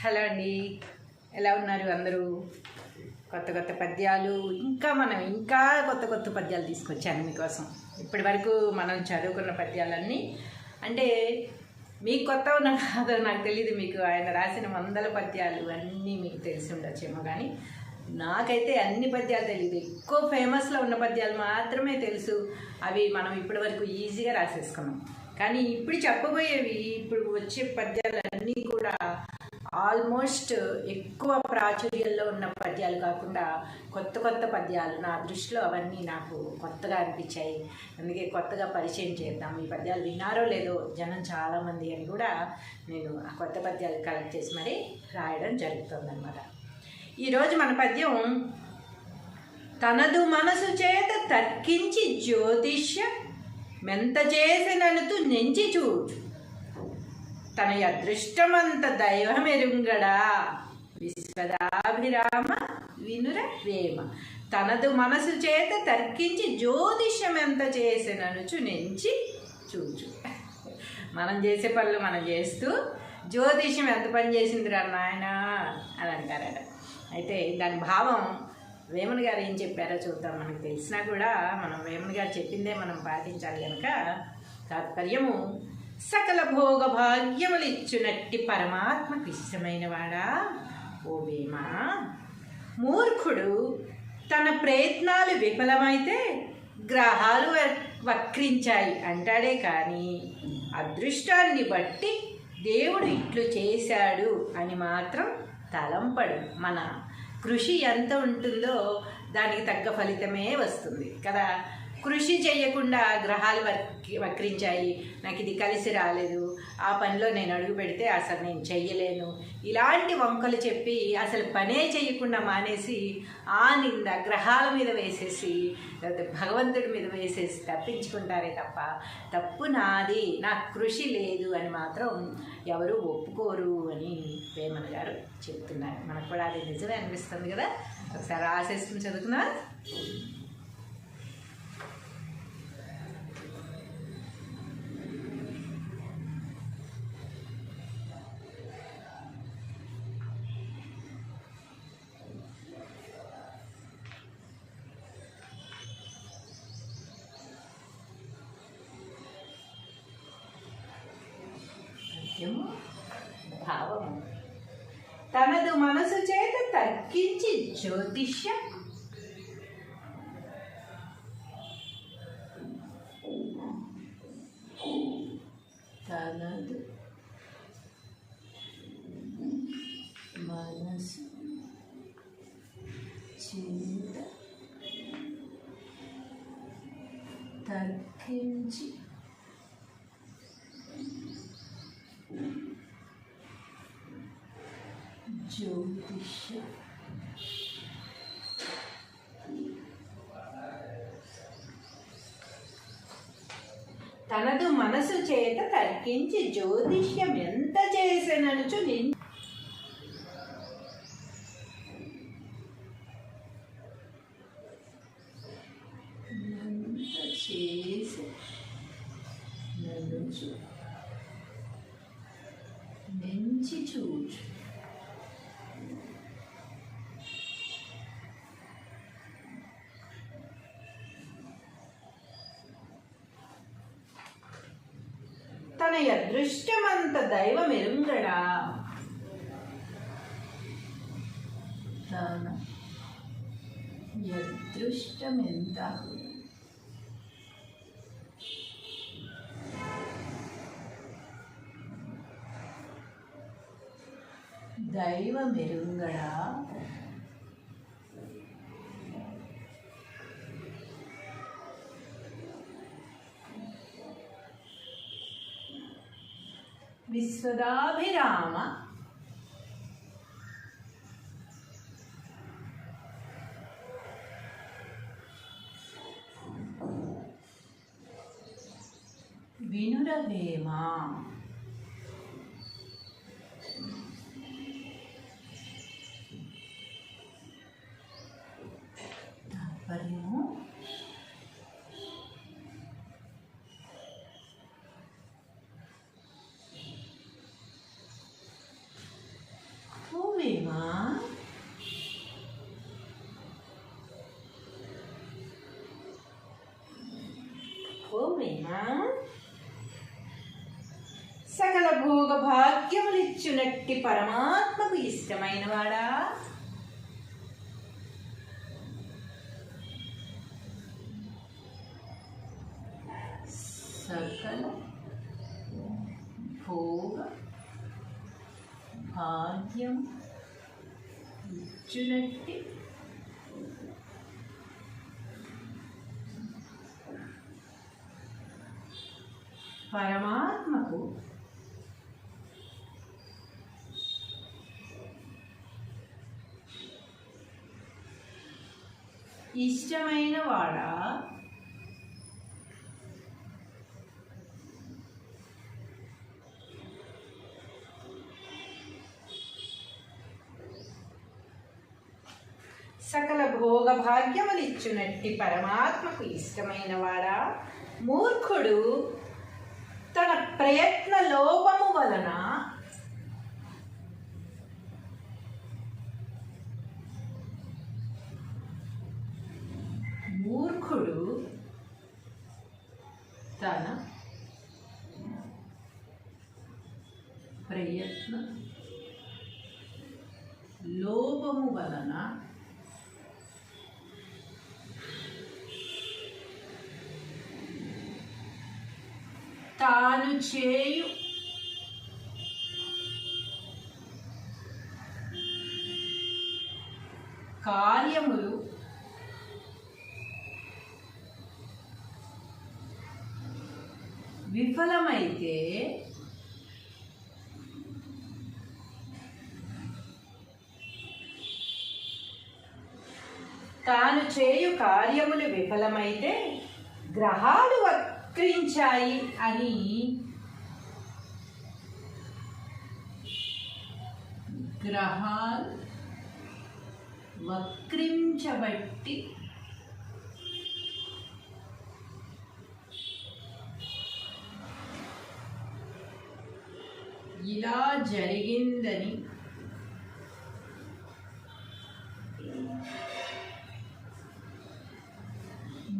Hello అండి, ఎలా ఉన్నారు అందరూ? కొత్త కొత్త పద్యాలు ఇంకా కొత్త కొత్త పద్యాలు తీసుకొచ్చాను మీకోసం. ఇప్పటి వరకు మనం చదువుకున్న పద్యాలన్నీ అంటే మీకు కొత్త ఉన్న కాదో నాకు తెలియదు. మీకు ఆయన రాసిన వందల పద్యాలు అన్నీ మీకు తెలిసి ఉండొచ్చేమో, కానీ నాకైతే అన్ని పద్యాలు తెలియదు. ఎక్కువ ఫేమస్లో ఉన్న పద్యాలు మాత్రమే తెలుసు. అవి మనం ఇప్పటి వరకు ఈజీగా రాసేసుకున్నాం. కానీ ఇప్పుడు చెప్పబోయేవి, ఇప్పుడు వచ్చే పద్యాలన్నీ కూడా ఆల్మోస్ట్ ఎక్కువ ప్రాచుర్యంలో ఉన్న పద్యాలు కాకుండా కొత్త కొత్త పద్యాలు. నా దృష్టిలో అవన్నీ నాకు కొత్తగా అనిపించాయి. అందుకే కొత్తగా పరిచయం చేద్దాం. ఈ పద్యాలు విన్నారో లేదో జనం చాలామంది అని కూడా నేను ఆ కొత్త పద్యాలు కలెక్ట్ చేసి మరీ రాయడం జరుగుతుందన్నమాట. ఈరోజు మన పద్యం, తనదు మనసు చేత తర్కించి జ్యోతిష్య మెంత చేసిననుతు నెంచి చూడు, తన అదృష్టమంత దైవమెరుంగడా విశ్వదాభిరామ వినుర వేమ. తనదు మనసు చేత తర్కించి జ్యోతిష్యం ఎంత చేసిననుచు నెంచి చూచు. మనం చేసే పనులు మనం చేస్తూ జ్యోతిష్యం ఎంత పని చేసిందిరా నాయన అని అంటారట. అయితే దాని భావం వేమన గారు ఏం చెప్పారో చూద్దాం. మనకు తెలిసినా కూడా మనం వేమన గారు చెప్పిందే మనం పాటించాలి కనుక, తాత్పర్యము, సకల భోగ భాగ్యములిచ్చునట్టి పరమాత్మకు ఇష్టమైన వాడా ఓ వేమ, మూర్ఖుడు తన ప్రయత్నాలు విఫలమైతే గ్రహాలు వక్రించాయి అంటాడే కానీ అదృష్టాన్ని బట్టి దేవుడు ఇట్లు చేశాడు అని మాత్రం తలంపడు. మన కృషి ఎంత ఉంటుందో దానికి తగ్గ ఫలితమే వస్తుంది కదా. కృషి చేయకుండా గ్రహాలు వక్రించాయి, నాకు ఇది కలిసి రాలేదు, ఆ పనిలో నేను అడుగు పెడితే అసలు నేను చెయ్యలేను, ఇలాంటి వంకలు చెప్పి అసలు పనే చేయకుండా మానేసి ఆ నింద గ్రహాల మీద వేసేసి లేకపోతే భగవంతుడి మీద వేసేసి తప్పించుకుంటారే తప్ప తప్పు నాది, నాకు కృషి లేదు అని మాత్రం ఎవరు ఒప్పుకోరు అని వేమన గారు చెప్తున్నారు. మనకు కూడా అది నిజమే అనిపిస్తుంది కదా. ఒకసారి ఆశిస్తుని చదువుకున్నా. భావము, తనదు మనసు చేత తర్కించి జ్యోతిష్య తనదు మనసు చేత తర్కించి జ్యోతిష్య తనదు మనసు చేత తర్కించి జ్యోతిష్యం ఎంత చేసిననుచు నెంచి చూచు. తన అదృష్టమంత దైవమెరుంగడా, తన అదృష్టమెంత దైవమెరుంగడా విశ్వదాభిరామ వినుర వేమ. తాత్పర్యము, వేమా ఓ వేమా సకల భోగ భాగ్యములిచ్చునట్టి పరమాత్మకు ఇష్టమైన వాడా సకల భోగ భాగ్యం ఇచ్చునట్టి పరమాత్మకు ఇష్టమైన వాడా సకల భోగ భాగ్యములిచ్చునట్టి పరమాత్మకు ఇష్టమైన వాడా మూర్ఖుడు తన ప్రయత్న లోపము వలన తన ప్రయత్న లోపము వలన తాను చేయు కార్యములు విఫలమైతే తాను చేయు కార్యములు విఫలమైతే గ్రహాలు వక్రించాయి అని గ్రహాలు వక్రించబట్టి ఇలా జరిగిందని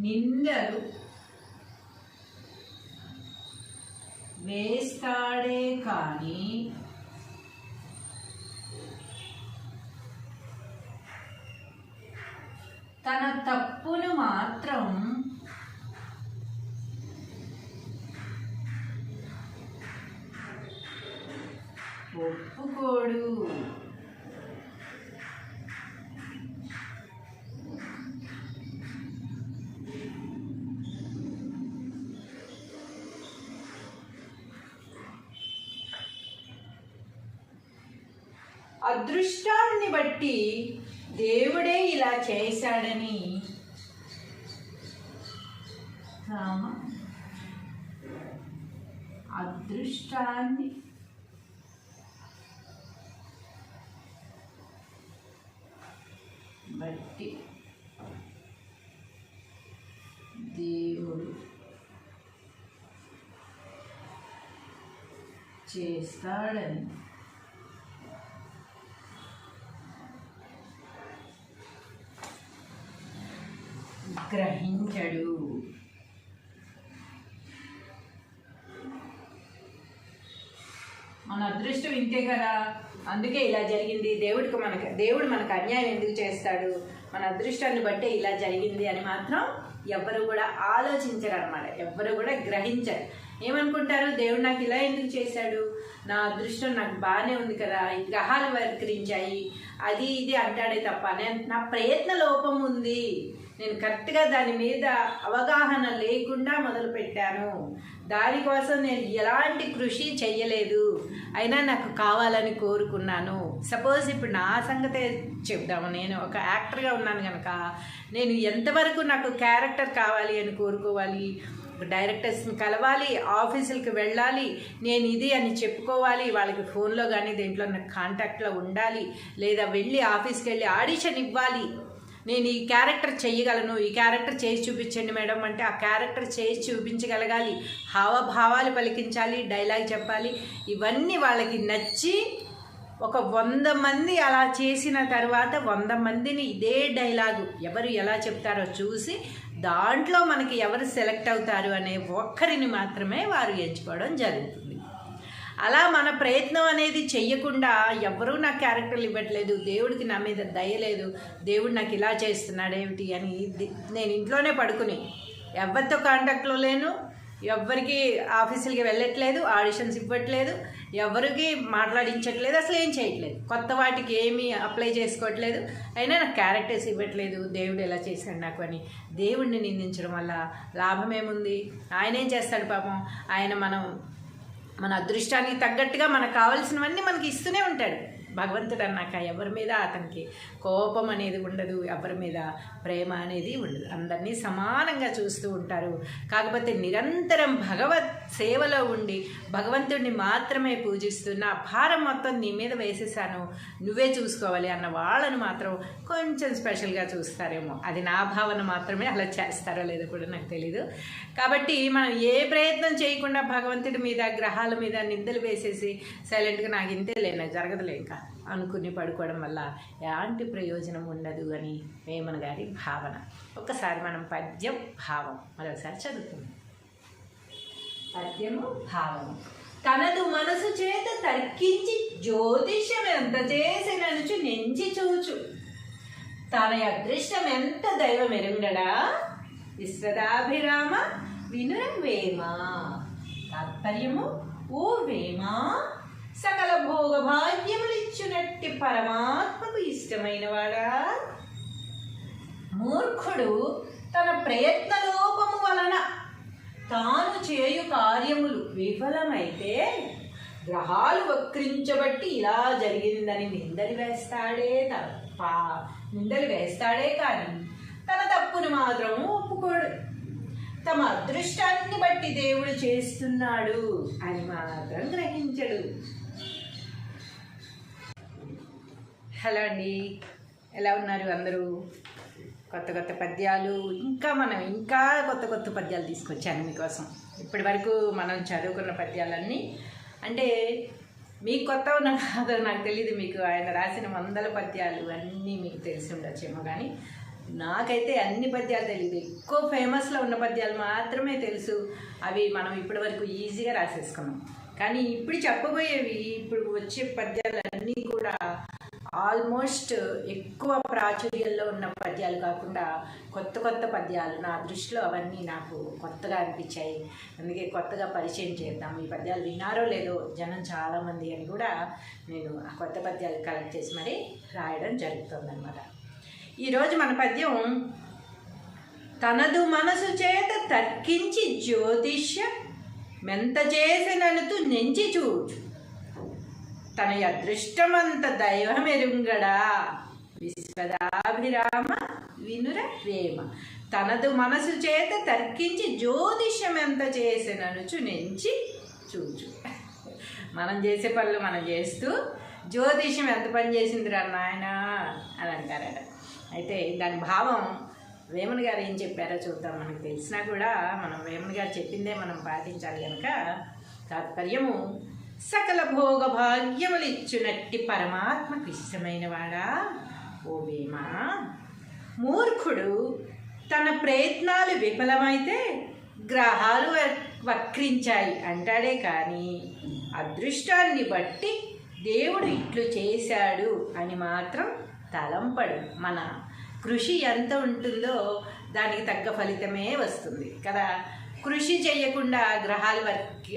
నిందలు వేస్తాడే కానీ తన తప్పును మాత్రం ఒప్పుకోడు. అదృష్టాన్ని బట్టి దేవుడే ఇలా చేశాడని అదృష్టాన్ని బట్టి దేవుడు చేస్తాడని గ్రహించడు. మన అదృష్టం ఇంతే కదా, అందుకే ఇలా జరిగింది. దేవుడు మనకు అన్యాయం ఎందుకు చేస్తాడు, మన అదృష్టాన్ని బట్టే ఇలా జరిగింది అని మాత్రం ఎవ్వరు కూడా ఆలోచించరు అన్నమాట. ఎవ్వరు కూడా గ్రహించరు. ఏమనుకుంటారు, దేవుడు నాకు ఇలా ఎందుకు చేశాడు, నా అదృష్టం నాకు బాగానే ఉంది కదా, ఈ గ్రహాలు వక్రించాయి అది ఇది అంటాడే తప్ప నా ప్రయత్న లోపం ఉంది, నేను కరెక్ట్గా దాని మీద అవగాహన లేకుండా మొదలుపెట్టాను, దానికోసం నేను ఎలాంటి కృషి చెయ్యలేదు, అయినా నాకు కావాలని కోరుకున్నాను. సపోజ్ ఇప్పుడు నా సంగతే చెప్దాము. నేను ఒక యాక్టర్గా ఉన్నాను కనుక నేను ఎంతవరకు నాకు క్యారెక్టర్ కావాలి అని కోరుకోవాలి, డైరెక్టర్స్ని కలవాలి, ఆఫీసులకు వెళ్ళాలి, నేను ఇది అని చెప్పుకోవాలి, వాళ్ళకి ఫోన్లో కానీ దేంట్లో నాకు కాంటాక్ట్లో ఉండాలి, లేదా వెళ్ళి ఆఫీస్కి వెళ్ళి ఆడిషన్ ఇవ్వాలి, నేను ఈ క్యారెక్టర్ చెయ్యగలను, ఈ క్యారెక్టర్ చేసి చూపించండి మేడం అంటే ఆ క్యారెక్టర్ చేసి చూపించగలగాలి, హావభావాలు పలికించాలి, డైలాగ్ చెప్పాలి. ఇవన్నీ వాళ్ళకి నచ్చి ఒక 100 మంది అలా చేసిన తర్వాత 100 మందిని ఇదే డైలాగు ఎవరు ఎలా చెప్తారో చూసి దాంట్లో మనకి ఎవరు సెలెక్ట్ అవుతారు అనే ఒక్కరిని మాత్రమే వారు ఎంచుకోవడం జరుగుతుంది. అలా మన ప్రయత్నం అనేది చెయ్యకుండా ఎవరూ నాకు క్యారెక్టర్లు ఇవ్వట్లేదు, దేవుడికి నా మీద దయ లేదు, దేవుడు నాకు ఇలా చేస్తున్నాడు ఏమిటి అని నేను ఇంట్లోనే పడుకుని ఎవరితో కాంటాక్ట్లో లేను, ఎవ్వరికి ఆఫీసులకి వెళ్ళట్లేదు, ఆడిషన్స్ ఇవ్వట్లేదు, ఎవరికి మాట్లాడించట్లేదు, అసలు ఏం చేయట్లేదు, కొత్త వాటికి ఏమీ అప్లై చేసుకోవట్లేదు. అయినా నాకు క్యారెక్టర్స్ ఇవ్వట్లేదు, దేవుడు ఎలా చేశాడు నాకు అని దేవుడిని నిందించడం వల్ల లాభం ఏముంది? ఆయన ఏం చేస్తాడు పాపం, ఆయన మన అదృష్టానికి తగ్గట్టుగా మనకు కావాల్సినవన్నీ మనకి ఇస్తూనే ఉంటాడు భగవంతుడు అన్నాక. ఎవరి మీద అతనికి కోపం అనేది ఉండదు, ఎవరి మీద ప్రేమ అనేది ఉండదు, అందరినీ సమానంగా చూస్తూ ఉంటారు. కాకపోతే నిరంతరం భగవత్ సేవలో ఉండి భగవంతుడిని మాత్రమే పూజిస్తూ నా భారం మొత్తం నీ మీద వేసేసాను, నువ్వే చూసుకోవాలి అన్న వాళ్ళను మాత్రం కొంచెం స్పెషల్గా చూస్తారేమో. అది నా భావన మాత్రమే, అలా చేస్తారో లేదో కూడా నాకు తెలీదు. కాబట్టి మనం ఏ ప్రయత్నం చేయకుండా భగవంతుడి మీద గ్రహాల మీద నిందలు వేసేసి సైలెంట్గా నాకు ఇంతేలే, నాకు జరగదులే ఇంకా అనుకుని పడుకోవడం వల్ల ఎలాంటి ప్రయోజనం ఉండదు అని వేమన గారి భావన. ఒక్కసారి మనం పద్యం భావం మరొకసారి చదువుకుందాం. పద్యము భావము. తనదు మనసు చేత తర్కించి జ్యోతిష్యం ఎంత చేసిననుచు నెంచి చూచు, తన అదృష్టం ఎంత దైవం ఎరుంగడా, విశ్వదాభిరామ వినుర వేమ. తాత్పర్యము, ఓ వేమ, సకల భోగ భాగ్యములిచ్చునట్టి పరమాత్మకు ఇష్టమైన వాడా, మూర్ఖుడు తన ప్రయత్న లోపము వలన తాను చేయు కార్యములు విఫలమైతే గ్రహాలు వక్రించబట్టి ఇలా జరిగిందని నిందలు వేస్తాడే కానీ తన తప్పును మాత్రం ఒప్పుకోడు. తమ అదృష్టాన్ని బట్టి దేవుడు చేస్తున్నాడు అని మాత్రం గ్రహించడు. హలో అండి, ఎలా ఉన్నారు అందరూ? కొత్త పద్యాలు ఇంకా కొత్త పద్యాలు తీసుకొచ్చాను మీకోసం. ఇప్పటి వరకు మనం చదువుకున్న పద్యాలన్నీ అంటే మీకు కొత్త ఉన్న కాదో నాకు తెలియదు, మీకు ఆయన రాసిన 100 పద్యాలు అన్నీ మీకు తెలిసి ఉండొచ్చేమో, కానీ నాకైతే అన్ని పద్యాలు తెలియదు. ఎక్కువ ఫేమస్లో ఉన్న పద్యాలు మాత్రమే తెలుసు. అవి మనం ఇప్పటి వరకు ఈజీగా రాసేసుకున్నాం. కానీ ఇప్పుడు చెప్పబోయేవి, ఇప్పుడు వచ్చే పద్యాలన్నీ కూడా ఆల్మోస్ట్ ఎక్కువ ప్రాచుర్యంలో ఉన్న పద్యాలు కాకుండా కొత్త పద్యాలు. నా దృష్టిలో అవన్నీ నాకు కొత్తగా అనిపించాయి. అందుకే కొత్తగా పరిచయం చేద్దాం. ఈ పద్యాలు విన్నారో లేదో జనం చాలామంది అని కూడా నేను ఆ కొత్త పద్యాలు కలెక్ట్ చేసి మరీ రాయడం జరుగుతుందన్నమాట. ఈరోజు మన పద్యం, తనదు మనసు చేత తర్కించి జ్యోతిష్య మెంత చేసిననుతు నెంచి చూచు, తన అదృష్టమంత దైవమెరుంగడా, విశ్వదాభిరామ వినుర ప్రేమ. తనదు మనసు చేత తర్కించి జ్యోతిష్యం ఎంత చేసిననుచు నెంచి చూచు. మనం చేసే పనులు మనం చేస్తూ జ్యోతిష్యం ఎంత పని చేసిందిరా నాయన అని అంటారట. అయితే దాని భావం వేమన గారు ఏం చెప్పారో చూద్దాం. మనకు తెలిసినా కూడా మనం వేమన గారు చెప్పిందే మనం పాటించాలి కనుక. తాత్పర్యము, సకల భోగ భాగ్యములిచ్చునట్టి పరమాత్మకు ఇష్టమైన వాడా, ఓ వేమ, మూర్ఖుడు తన ప్రయత్నాలు విఫలమైతే గ్రహాలు వక్రించాయి అంటాడే కానీ అదృష్టాన్ని బట్టి దేవుడు ఇట్లు చేశాడు అని మాత్రం తలంపడు. మన కృషి ఎంత ఉంటుందో దానికి తగ్గ ఫలితమే వస్తుంది కదా. కృషి చేయకుండా గ్రహాలు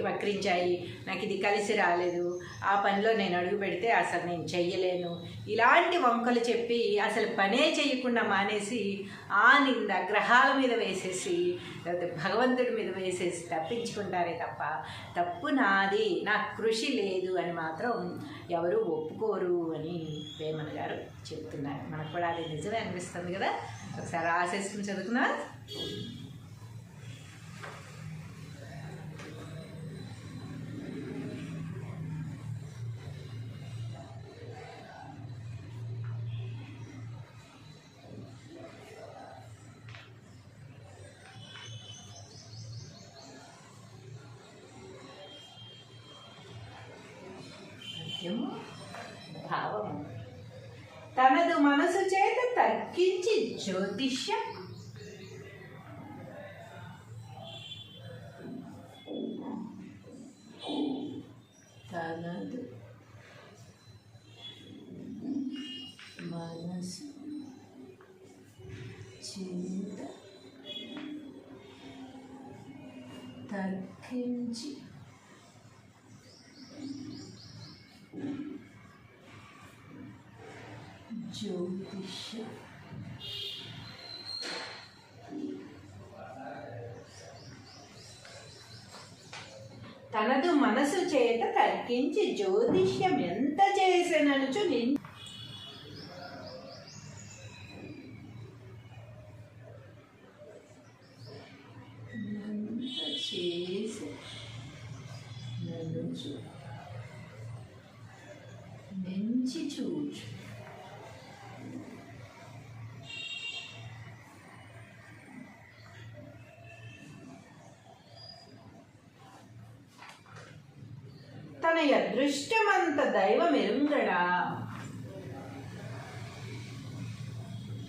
వక్రించాయి, నాకు ఇది కలిసి రాలేదు, ఆ పనిలో నేను అడుగు పెడితే అసలు నేను చెయ్యలేను, ఇలాంటి వంకలు చెప్పి అసలు పనే చేయకుండా మానేసి ఆ నింద గ్రహాల మీద వేసేసి లేకపోతే భగవంతుడి మీద వేసేసి తప్పించుకుంటారే తప్ప తప్పు నాది, నాకు కృషి లేదు అని మాత్రం ఎవరు ఒప్పుకోరు అని వేమన గారు చెప్తున్నారు. మనకు కూడా అది నిజమే అనిపిస్తుంది కదా. ఒకసారి ఆశిస్తుని చదువుకున్నా. భావము. తనదు మనసు చేత తర్కించి జ్యోతిష్యం తనదు మనసు చేత తర్కించి జ్యోతిష్యం తనదు మనసు చేత తర్కించి జ్యోతిష్యం ఎంత చేసెననుచు నెంచి చూచు. తన అదృష్టమంత దైవమెరుంగడా.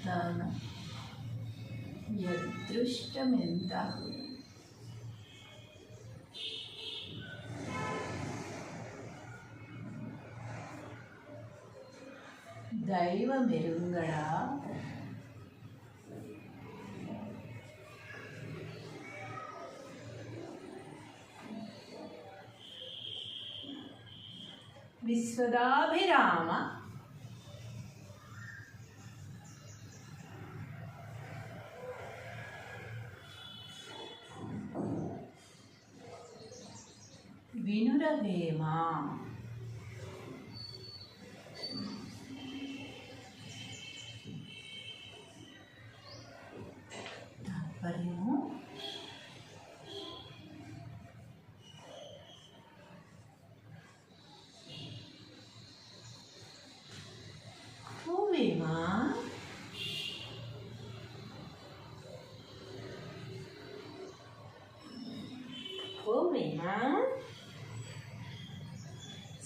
తన అదృష్టమెంత దైవమెరుంగడా. విశ్వదాభిరామ వినురవేమ. తాత్పర్యము ఓవేమా ఓవేమా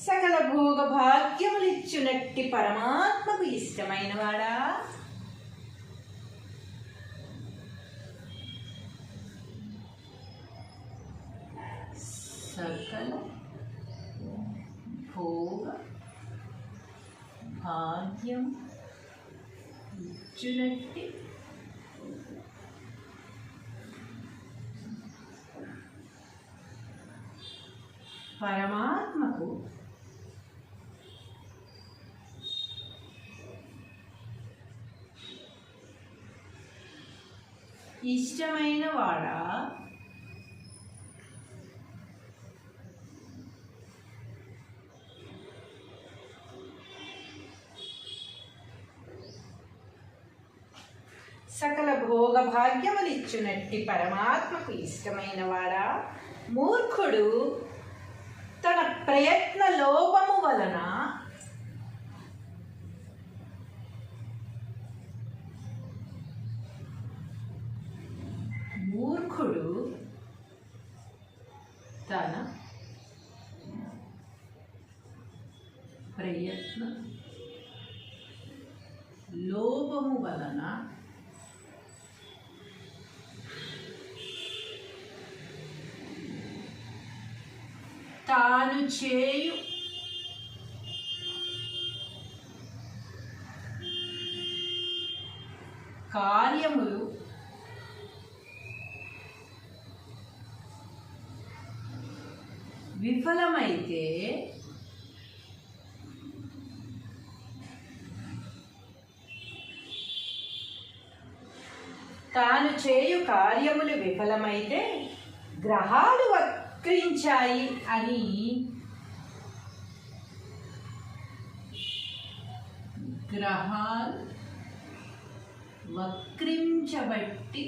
సకల భోగ భాగ్యములిచ్చునట్టి పరమాత్మకు ఇష్టమైన వాడా. సకల భోగ భాగ్యం ఇచ్చునట్టి పరమాత్మకు ఇష్టమైన వాడా. సకల భోగ భాగ్యములిచ్చునట్టి పరమాత్మకు ఇష్టమైన వాడా. మూర్ఖుడు తన ప్రయత్న లోపము వలన తన ప్రయత్న లోపము వలన తాను చేయు కార్యములు విఫలమైతే తాను చేయు కార్యములు విఫలమైతే గ్రహాలు వక్రించాయి అని గ్రహాలు వక్రించబట్టి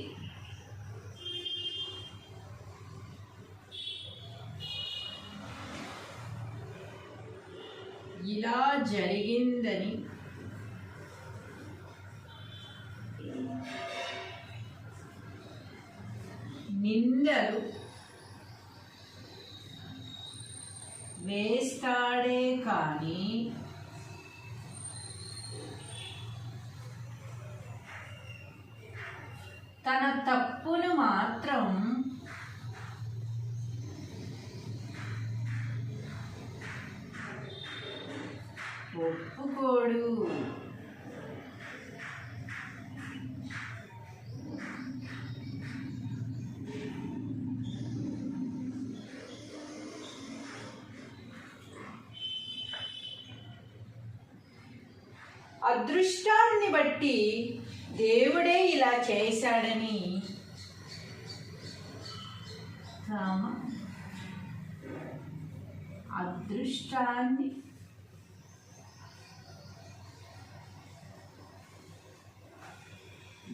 ఇలా జరిగిందని నిందలు వేస్తాడే కానీ తన తప్పును మాత్రం ఒప్పుకోడు. అదృష్టాన్ని బట్టి దేవుడే ఇలా చేశాడని అదృష్టాన్ని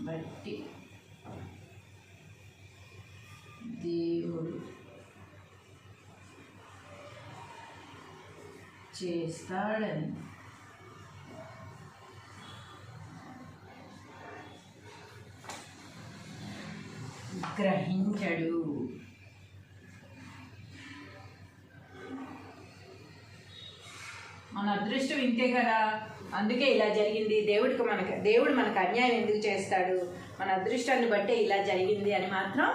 బట్టి దేవుడు చేస్తాడని గ్రహించడు. మన అదృష్టం ఇంతే కదా, అందుకే ఇలా జరిగింది. దేవుడు మనకు అన్యాయం ఎందుకు చేస్తాడు, మన అదృష్టాన్ని బట్టే ఇలా జరిగింది అని మాత్రం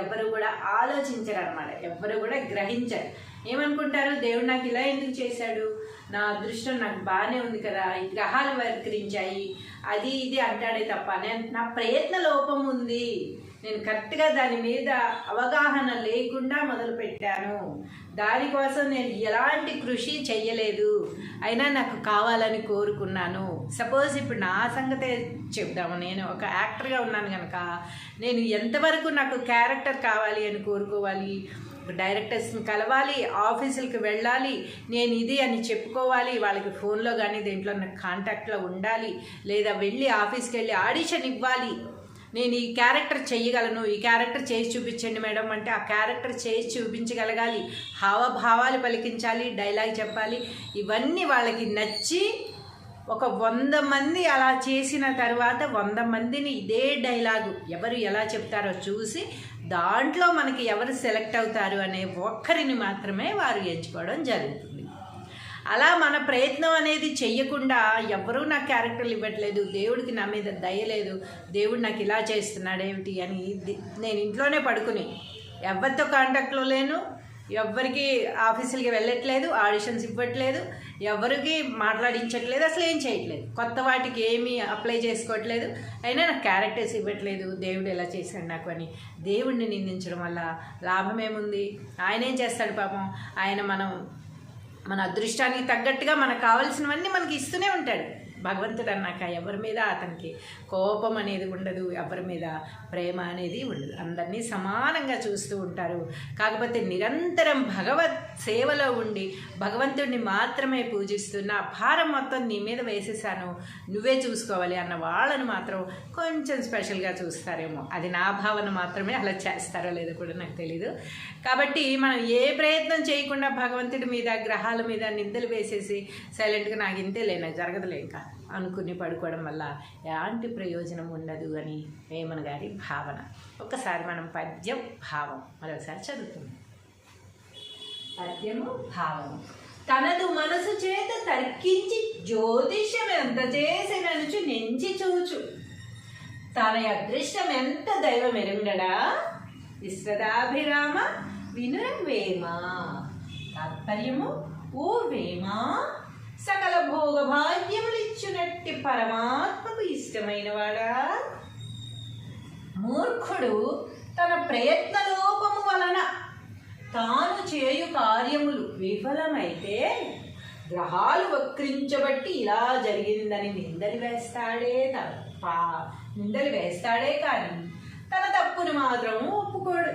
ఎవ్వరు కూడా ఆలోచించరు అనమాట. ఎవ్వరు కూడా గ్రహించరు. ఏమనుకుంటారు, దేవుడు నాకు ఇలా ఎందుకు చేశాడు, నా అదృష్టం నాకు బాగానే ఉంది కదా, ఈ గ్రహాలు వక్రించాయి, అది ఇది అంటాడే తప్ప నా ప్రయత్న లోపం ఉంది, నేను కరెక్ట్గా దాని మీద అవగాహన లేకుండా మొదలుపెట్టాను, దానికోసం నేను ఎలాంటి కృషి చెయ్యలేదు, అయినా నాకు కావాలని కోరుకున్నాను. సపోజ్ ఇప్పుడు నా సంగతే చెప్దాము. నేను ఒక యాక్టర్గా ఉన్నాను కనుక నేను ఎంతవరకు నాకు క్యారెక్టర్ కావాలి అని కోరుకోవాలి, డైరెక్టర్స్ని కలవాలి, ఆఫీసులకు వెళ్ళాలి, నేను ఇది అని చెప్పుకోవాలి, వాళ్ళకి ఫోన్లో కానీ దేంట్లో నాకు కాంటాక్ట్లో ఉండాలి, లేదా వెళ్ళి ఆఫీస్కి వెళ్ళి ఆడిషన్ ఇవ్వాలి, నేను ఈ క్యారెక్టర్ చెయ్యగలను, ఈ క్యారెక్టర్ చేసి చూపించండి మేడం అంటే ఆ క్యారెక్టర్ చేసి చూపించగలగాలి, హావభావాలు పలికించాలి, డైలాగ్ చెప్పాలి. ఇవన్నీ వాళ్ళకి నచ్చి ఒక 100 మంది అలా చేసిన తర్వాత 100 మందిని ఇదే డైలాగు ఎవరు ఎలా చెప్తారో చూసి దాంట్లో మనకి ఎవరు సెలెక్ట్ అవుతారు అనే ఒక్కరిని మాత్రమే వారు ఎంచుకోవడం జరుగుతుంది. అలా మన ప్రయత్నం అనేది చెయ్యకుండా ఎవరూ నాకు క్యారెక్టర్లు ఇవ్వట్లేదు, దేవుడికి నా మీద దయలేదు, దేవుడు నాకు ఇలా చేస్తున్నాడు ఏమిటి అని నేను ఇంట్లోనే పడుకుని ఎవరితో కాంటాక్ట్లో లేను, ఎవ్వరికి ఆఫీసులకి వెళ్ళట్లేదు, ఆడిషన్స్ ఇవ్వట్లేదు, ఎవరికి మాట్లాడించట్లేదు, అసలు ఏం చేయట్లేదు, కొత్త వాటికి ఏమీ అప్లై చేసుకోవట్లేదు, అయినా నాకు క్యారెక్టర్స్ ఇవ్వట్లేదు, దేవుడు ఎలా చేశాడు నాకు అని దేవుడిని నిందించడం వల్ల లాభం ఏముంది? ఆయన ఏం చేస్తాడు పాపం, ఆయన మన అదృష్టానికి తగ్గట్టుగా మనకు కావాల్సినవన్నీ మనకి ఇస్తూనే ఉంటాడు. భగవంతుడు అన్నాక ఎవరి మీద అతనికి కోపం అనేది ఉండదు, ఎవరి మీద ప్రేమ అనేది ఉండదు, అందరినీ సమానంగా చూస్తూ ఉంటారు. కాకపోతే నిరంతరం భగవత్ సేవలో ఉండి భగవంతుడిని మాత్రమే పూజిస్తున్న భారం మొత్తం నీ మీద వేసేసాను, నువ్వే చూసుకోవాలి అన్న వాళ్ళను మాత్రం కొంచెం స్పెషల్గా చూస్తారేమో. అది నా భావన మాత్రమే, అలా చేస్తారో లేదో కూడా నాకు తెలీదు. కాబట్టి మనం ఏ ప్రయత్నం చేయకుండా భగవంతుడి మీద గ్రహాల మీద నిందలు వేసేసి సైలెంట్గా నాకు ఇంతేలే, నాకు జరగదులే ఇంకా అనుకుని పడుకోవడం వల్ల ఎలాంటి ప్రయోజనం ఉండదు అని వేమన గారి భావన. ఒక్కసారి మనం పద్యం భావం మరొకసారి చదువుతున్నాం. పద్యము భావము. తనదు మనసు చేత తర్కించి జ్యోతిష్యం ఎంత చేసిననుచు నెంచి చూచు, తన అదృష్టం ఎంత దైవం ఎరుంగడా, విశ్వదాభిరామ వినురవేమ. తాత్పర్యము, ఓ వేమ, సకల భోగ భాగ్యములిచ్చునట్టి పరమాత్మకు ఇష్టమైన వాడా, మూర్ఖుడు తన ప్రయత్న లోపము వలన తాను చేయు కార్యములు విఫలమైతే గ్రహాలు వక్రించబట్టి ఇలా జరిగిందని నిందలు వేస్తాడే కానీ తన తప్పును మాత్రం ఒప్పుకోడు.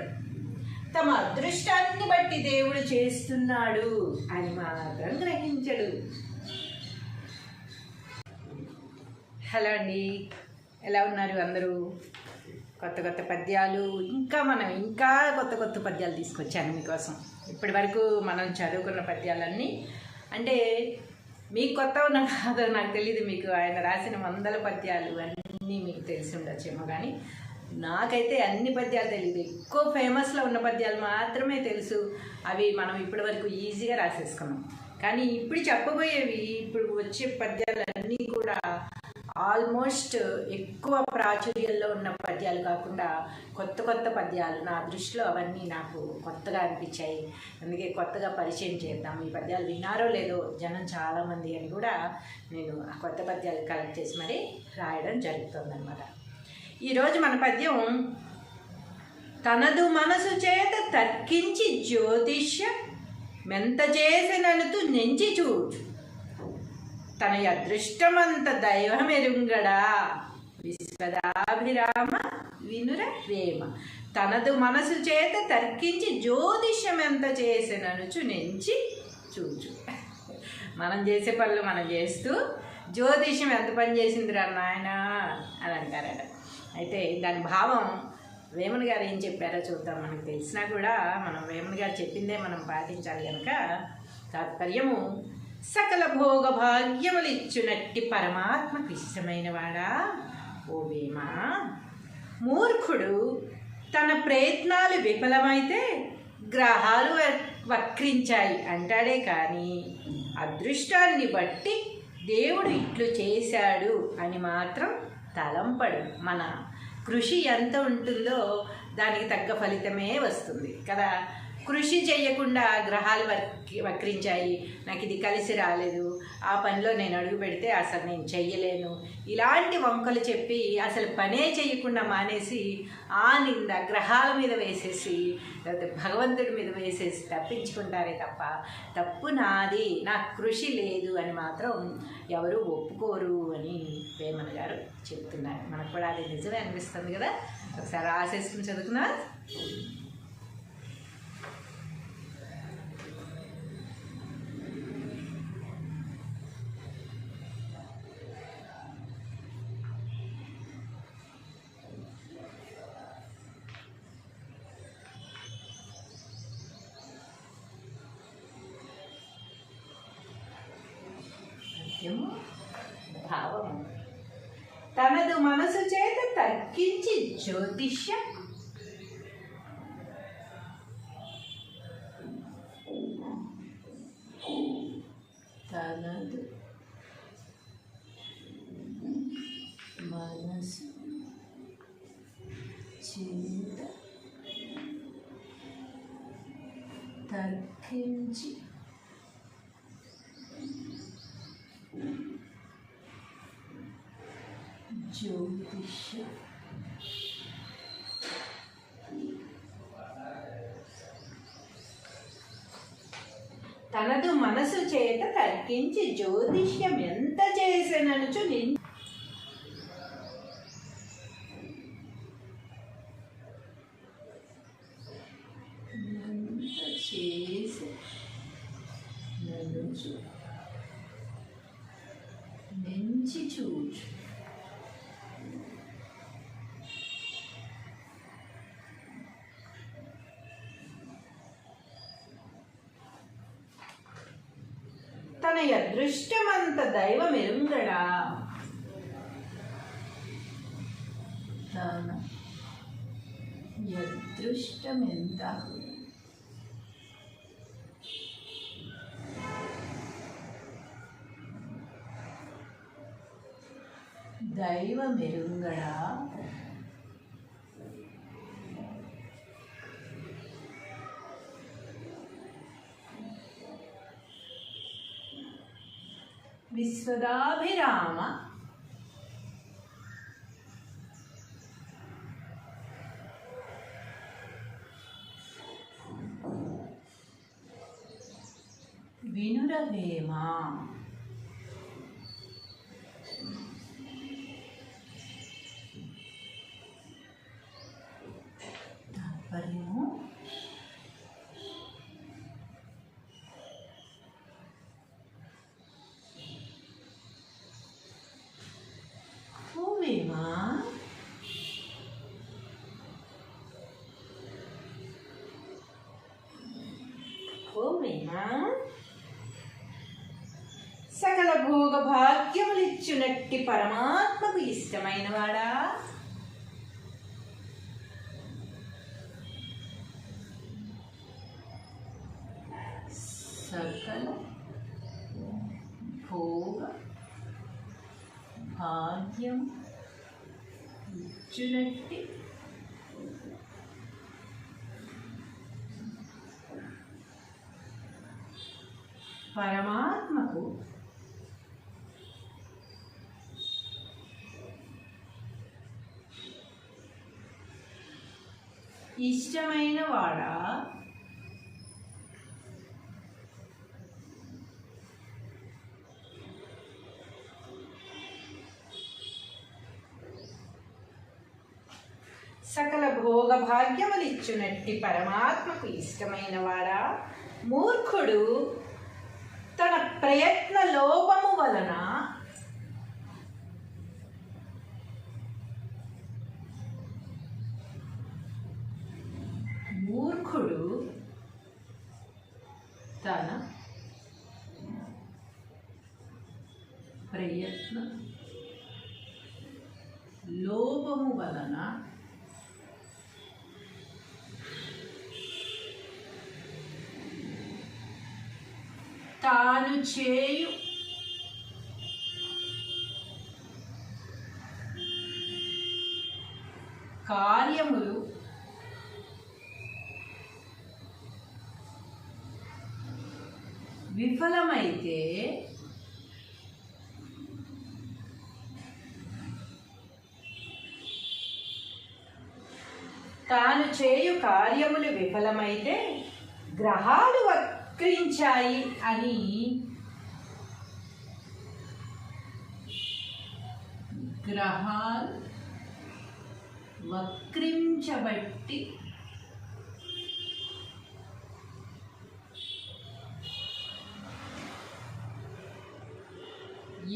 తమ అదృష్టాన్ని బట్టి దేవుడు చేస్తున్నాడు అని మాత్రం గ్రహించడు. హలో అండి, ఎలా ఉన్నారు అందరూ? కొత్త కొత్త పద్యాలు, ఇంకా కొత్త కొత్త పద్యాలు తీసుకొచ్చాను మీకోసం. ఇప్పటి వరకు మనం చదువుకున్న పద్యాలన్నీ అంటే మీకు కొత్త ఉన్న కాదో నాకు తెలియదు, మీకు ఆయన రాసిన 100 పద్యాలు అన్నీ మీకు తెలిసి ఉండొచ్చేమో, కానీ నాకైతే అన్ని పద్యాలు తెలియదు. ఎక్కువ ఫేమస్లో ఉన్న పద్యాలు మాత్రమే తెలుసు. అవి మనం ఇప్పటి వరకు ఈజీగా రాసేసుకున్నాం. కానీ ఇప్పుడు చెప్పబోయేవి, ఇప్పుడు వచ్చే పద్యాలన్నీ కూడా ఆల్మోస్ట్ ఎక్కువ ప్రాచుర్యంలో ఉన్న పద్యాలు కాకుండా కొత్త కొత్త పద్యాలు నా దృష్టిలో అవన్నీ నాకు కొత్తగా అనిపించాయి. అందుకే కొత్తగా పరిచయం చేద్దాం. ఈ పద్యాలు విన్నారో లేదో జనం చాలామంది అని కూడా నేను ఆ కొత్త పద్యాలు కలెక్ట్ చేసి మరీ రాయడం జరుగుతుందన్నమాట. ఈరోజు మన పద్యం తనదు మనసు చేత తర్కించి జ్యోతిష్య మెంత చేసిననుతు నెంచి చూచు తన అదృష్టమంత దైవమెరుంగడా విశ్వదాభిరామ వినుర ప్రేమ. తనదు మనసు చేత తర్కించి జ్యోతిష్యం ఎంత చేసిననుచు నెంచి చూచు. మనం చేసే పనులు మనం చేస్తూ జ్యోతిష్యం ఎంత పని చేసిందిరా నాయన అని అంటారట. అయితే దాని భావం వేమన గారు ఏం చెప్పారో చూద్దాం. మనకు తెలిసినా కూడా మనం వేమన గారు చెప్పిందే మనం పాటించాలి కనుక తాత్పర్యము, సకల భోగ భాగ్యములిచ్చునట్టి పరమాత్మకు ఇష్టమైన వాడా ఓ వేమ, మూర్ఖుడు తన ప్రయత్నాలు విఫలమైతే గ్రహాలు వక్రించాయి అంటాడే కానీ అదృష్టాన్ని బట్టి దేవుడు ఇట్లు చేశాడు అని మాత్రం తలంపడు. మన కృషి ఎంత ఉంటుందో దానికి తగ్గ ఫలితమే వస్తుంది కదా. కృషి చేయకుండా గ్రహాలు వక్రించాయి, నాకు ఇది కలిసి రాలేదు, ఆ పనిలో నేను అడుగు పెడితే అసలు నేను చెయ్యలేను, ఇలాంటి వంకలు చెప్పి అసలు పనే చేయకుండా మానేసి ఆ నింద గ్రహాల మీద వేసేసి లేకపోతే భగవంతుడి మీద వేసేసి తప్పించుకుంటారే తప్ప తప్పు నాది, నాకు కృషి లేదు అని మాత్రం ఎవరు ఒప్పుకోరు అని వేమన గారు చెప్తున్నారు. మనకు కూడా అది నిజమే అనిపిస్తుంది కదా. ఒకసారి ఆశిస్తుని చదువుకున్నా. భావము, తనదు మనసు చేత తర్కించి జ్యోతిష్య తనదు మనసు చేత తర్కించి జ్యోతిష్య తనదు మనసు చేత తర్కించి జ్యోతిష్యం ఎంత చేసిననుచు నెంచి చూచు. తన అదృష్టమంత దైవమెరుంగడా తన అదృష్టమెంత దైవమెరుంగడా విశ్వదాభిరామ వినుర వేమ. తాత్పర్యము, సకల భోగ భాగ్యములిచ్చునట్టి పరమాత్మకు ఇష్టమైన వాడా సకల భోగ భాగ్యం ఇచ్చునట్టి పరమాత్మకు ఇష్టమైన వాడా సకల భోగ భాగ్యములిచ్చునట్టి పరమాత్మకు ఇష్టమైన వాడా మూర్ఖుడు తన ప్రయత్న లోపము వలన తన ప్రయత్న లోపము వలన తాను చేయు కార్యములు విఫలమైతే తాను చేయు కార్యములు విఫలమైతే గ్రహాలు వక్రించాయి అని గ్రహాలు వక్రించబట్టి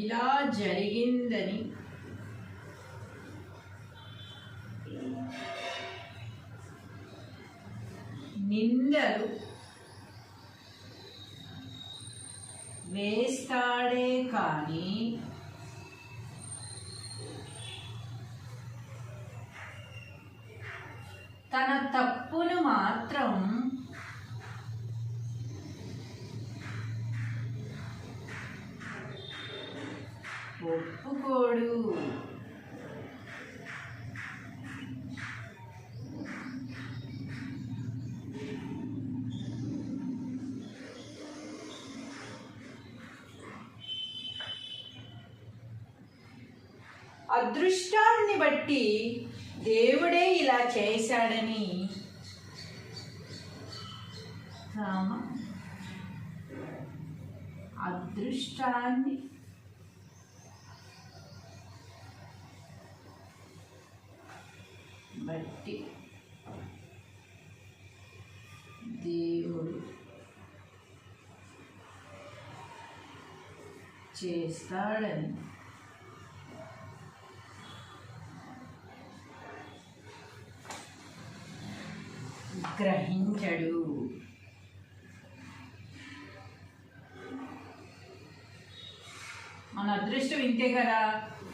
ఇలా జరిగిందని నిందలు వేస్తాడే కానీ తన తప్పును మాత్రం ఒప్పుకోడు. అదృష్టాన్ని బట్టి దేవుడే ఇలా చేశాడని అదృష్టాన్ని బట్టి దేవుడు చేస్తాడని గ్రహించడు. మన అదృష్టం ఇంతే కదా,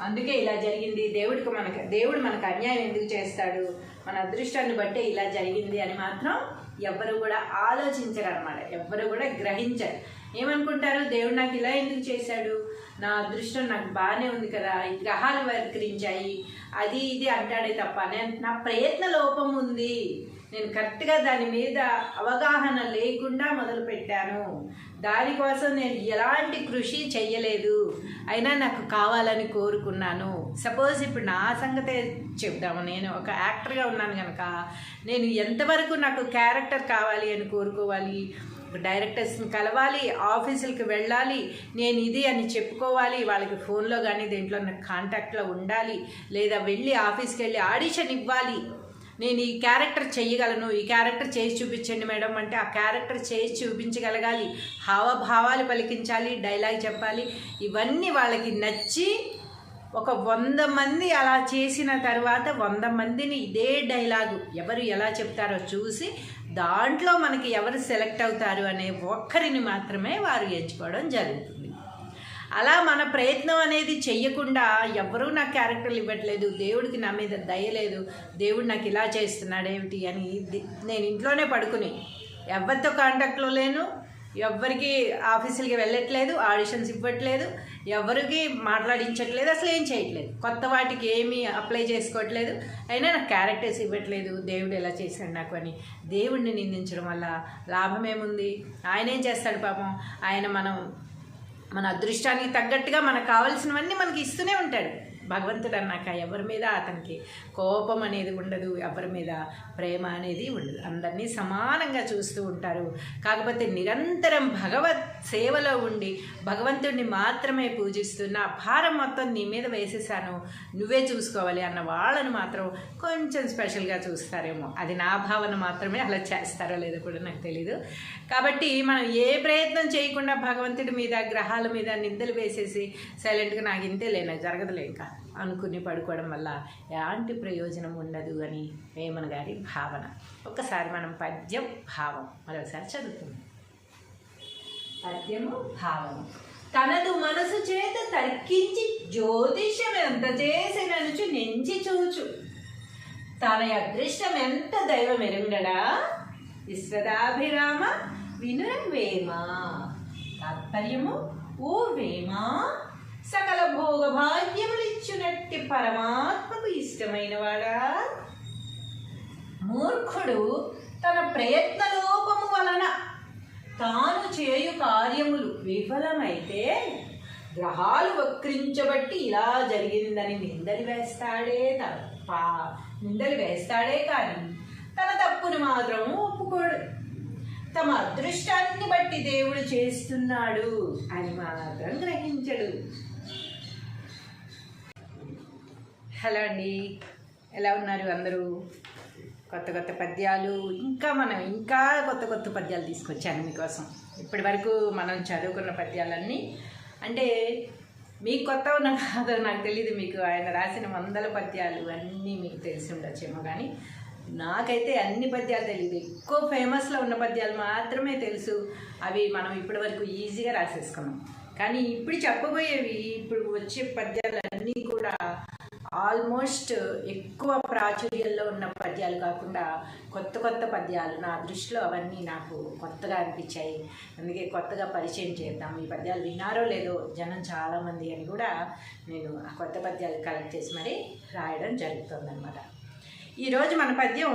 అందుకే ఇలా జరిగింది. దేవుడు మనకు అన్యాయం ఎందుకు చేస్తాడు, మన అదృష్టాన్ని బట్టే ఇలా జరిగింది అని మాత్రం ఎవ్వరు కూడా ఆలోచించరు అన్నమాట. ఎవ్వరు కూడా గ్రహించరు. ఏమనుకుంటారు, దేవుడు నాకు ఇలా ఎందుకు చేశాడు, నా అదృష్టం నాకు బాగానే ఉంది కదా, ఈ గ్రహాలు వక్రించాయి అది ఇది అంటాడే తప్ప నా ప్రయత్న లోపం ఉంది, నేను కరెక్ట్గా దాని మీద అవగాహన లేకుండా మొదలుపెట్టాను, దానికోసం నేను ఎలాంటి కృషి చెయ్యలేదు, అయినా నాకు కావాలని కోరుకున్నాను. సపోజ్ ఇప్పుడు నా సంగతే చెప్దాము. నేను ఒక యాక్టర్గా ఉన్నాను కనుక నేను ఎంతవరకు నాకు క్యారెక్టర్ కావాలి అని కోరుకోవాలి, డైరెక్టర్స్ని కలవాలి, ఆఫీసులకి వెళ్ళాలి, నేను ఇది అని చెప్పుకోవాలి, వాళ్ళకి ఫోన్లో కానీ దేంట్లో నాకు కాంటాక్ట్లో ఉండాలి, లేదా వెళ్ళి ఆఫీస్కి వెళ్ళి ఆడిషన్ ఇవ్వాలి, నేను ఈ క్యారెక్టర్ చెయ్యగలను, ఈ క్యారెక్టర్ చేసి చూపించండి మేడం అంటే ఆ క్యారెక్టర్ చేసి చూపించగలగాలి, హావభావాలు పలికించాలి, డైలాగ్ చెప్పాలి. ఇవన్నీ వాళ్ళకి నచ్చి ఒక 100 మంది అలా చేసిన తర్వాత 100 మందిని ఇదే డైలాగు ఎవరు ఎలా చెప్తారో చూసి దాంట్లో మనకి ఎవరు సెలెక్ట్ అవుతారు అనే ఒక్కరిని మాత్రమే వారు ఎంచుకోవడం జరుగుతుంది. అలా మన ప్రయత్నం అనేది చెయ్యకుండా ఎవరూ నాకు క్యారెక్టర్లు ఇవ్వట్లేదు, దేవుడికి నా మీద దయలేదు, దేవుడు నాకు ఇలా చేస్తున్నాడు ఏమిటి అని నేను ఇంట్లోనే పడుకుని ఎవరితో కాంటాక్ట్లో లేను, ఎవ్వరికి ఆఫీసులకి వెళ్ళట్లేదు, ఆడిషన్స్ ఇవ్వట్లేదు, ఎవరికి మాట్లాడించట్లేదు, అసలు ఏం చేయట్లేదు, కొత్త వాటికి ఏమీ అప్లై చేసుకోవట్లేదు. అయినా నాకు క్యారెక్టర్స్ ఇవ్వట్లేదు, దేవుడు ఎలా చేశాడు నాకు అని దేవుడిని నిందించడం వల్ల లాభం ఏముంది? ఆయన ఏం చేస్తాడు పాపం? ఆయన మన అదృష్టానికి తగ్గట్టుగా మనకు కావాల్సినవన్నీ మనకి ఇస్తూనే ఉంటాడు. భగవంతుడు అన్నాక ఎవరి మీద అతనికి కోపం అనేది ఉండదు, ఎవరి మీద ప్రేమ అనేది ఉండదు, అందరినీ సమానంగా చూస్తూ ఉంటారు. కాకపోతే నిరంతరం భగవత్ సేవలో ఉండి భగవంతుడిని మాత్రమే పూజిస్తున్న భారం మొత్తం నీ మీద వేసేసాను, నువ్వే చూసుకోవాలి అన్న వాళ్ళను మాత్రం కొంచెం స్పెషల్గా చూస్తారేమో. అది నా భావన మాత్రమే, అలా చేస్తారో లేదో కూడా నాకు తెలీదు. కాబట్టి మనం ఏ ప్రయత్నం చేయకుండా భగవంతుడి మీద గ్రహాల మీద నిందలు వేసేసి సైలెంట్గా నాకు ఇంతేలే, నాకు జరగదులే ఇంకా అనుకుని పడుకోవడం వల్ల ఎలాంటి ప్రయోజనం ఉండదు అని వేమన గారి భావన. ఒక్కసారి మనం పద్యం భావం మరొకసారి చదువుతున్నాం. పద్యము భావము. తనదు మనసు చేత తర్కించి జ్యోతిష్యం ఎంత చేసిననుచు నెంచి చూచు, తన అదృష్టం ఎంత దైవం ఎరుంగడా, విశ్వదాభిరామ వినురవేమ. తాత్పర్యము, ఓ వేమ, సకల భోగ భాగ్యములిచ్చునట్టి పరమాత్మకు ఇష్టమైన వాడా, మూర్ఖుడు తన ప్రయత్నలోపము వలన తాను చేయు కార్యములు విఫలమైతే గ్రహాలు వక్రించబట్టి ఇలా జరిగిందని నిందలు వేస్తాడే కానీ తన తప్పును మాత్రం ఒప్పుకోడు. తమ అదృష్టాన్ని బట్టి దేవుడు చేస్తున్నాడు అని మాత్రం గ్రహించడు. హలో అండి, ఎలా ఉన్నారు అందరూ? కొత్త కొత్త పద్యాలు, ఇంకా కొత్త కొత్త పద్యాలు తీసుకొచ్చాను మీకోసం. ఇప్పటి వరకు మనం చదువుకున్న పద్యాలన్నీ అంటే మీకు కొత్త ఉన్న కాదో నాకు తెలియదు, మీకు ఆయన రాసిన 100 పద్యాలు అన్నీ మీకు తెలిసి ఉండొచ్చేమో, కానీ నాకైతే అన్ని పద్యాలు తెలియదు. ఎక్కువ ఫేమస్లో ఉన్న పద్యాలు మాత్రమే తెలుసు. అవి మనం ఇప్పటి వరకు ఈజీగా రాసేసుకున్నాం. కానీ ఇప్పుడు చెప్పబోయేవి, ఇప్పుడు వచ్చే పద్యాలు అన్నీ కూడా ఆల్మోస్ట్ ఎక్కువ ప్రాచుర్యంలో ఉన్న పద్యాలు కాకుండా కొత్త కొత్త పద్యాలు. నా దృష్టిలో అవన్నీ నాకు కొత్తగా అనిపించాయి, అందుకే కొత్తగా పరిచయం చేద్దాం. ఈ పద్యాలు విన్నారో లేదో జనం చాలామంది అని కూడా నేను ఆ కొత్త పద్యాలు కలెక్ట్ చేసి మరీ రాయడం జరుగుతుందన్నమాట. ఈరోజు మన పద్యం,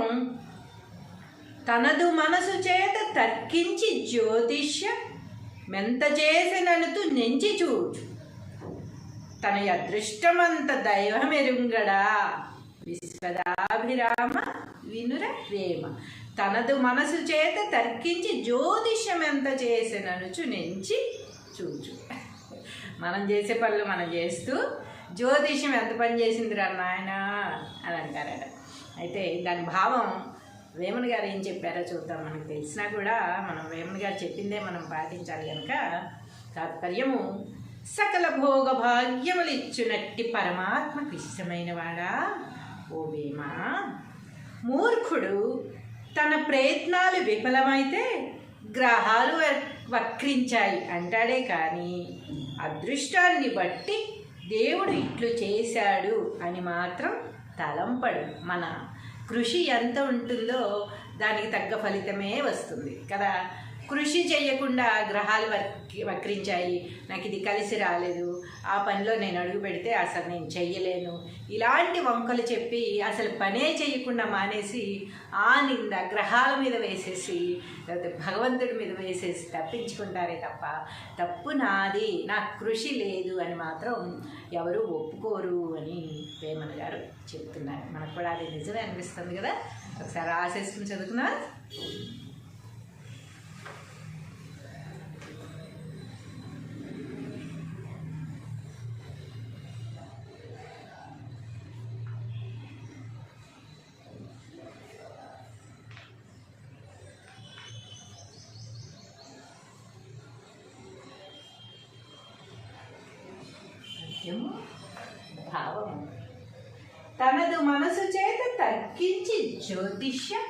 తనదు మనసు చేత తర్కించి జ్యోతిష్యం మెంత చేసిననుతు నెంచి చూచు, తన అదృష్టమంత దైవమెరుంగడా, విశ్వదాభిరామ వినుర వేమ. తనదు మనసు చేత తర్కించి జ్యోతిష్యం ఎంత చేసిననుచు నెంచి చూచు. మనం చేసే పనులు మనం చేస్తూ జ్యోతిష్యం ఎంత పని చేసిందిరా నాయన అని అంటారట. అయితే దాని భావం వేమన గారు ఏం చెప్పారో చూద్దాం. మనకు తెలిసినా కూడా మనం వేమన గారు చెప్పిందే మనం పాటించాలి కనుక. తాత్పర్యము, సకల భోగ భాగ్యములిచ్చునట్టి పరమాత్మకు ఇష్టమైన వాడా, ఓ వేమ, మూర్ఖుడు తన ప్రయత్నాలు విఫలమైతే గ్రహాలు వక్రించాయి అంటాడే కానీ అదృష్టాన్ని బట్టి దేవుడు ఇట్లు చేశాడు అని మాత్రం తలంపడు. మన కృషి ఎంత ఉంటుందో దానికి తగ్గ ఫలితమే వస్తుంది కదా. కృషి చేయకుండా గ్రహాలు వక్రించాయి, నాకు ఇది కలిసి రాలేదు, ఆ పనిలో నేను అడుగు పెడితే అసలు నేను చెయ్యలేను, ఇలాంటి వంకలు చెప్పి అసలు పనే చేయకుండా మానేసి ఆ నింద గ్రహాల మీద వేసేసి లేకపోతే భగవంతుడి మీద వేసేసి తప్పించుకుంటారే తప్ప తప్పు నాది, నాకు కృషి లేదు అని మాత్రం ఎవరు ఒప్పుకోరు అని వేమన గారు చెప్తున్నారు. మనకు కూడా అది నిజమే అనిపిస్తుంది కదా. ఒకసారి రాసేసుకుని చదువుకున్నా. భావము, తనదు మనసు చేత తర్కించి జ్యోతిష్యం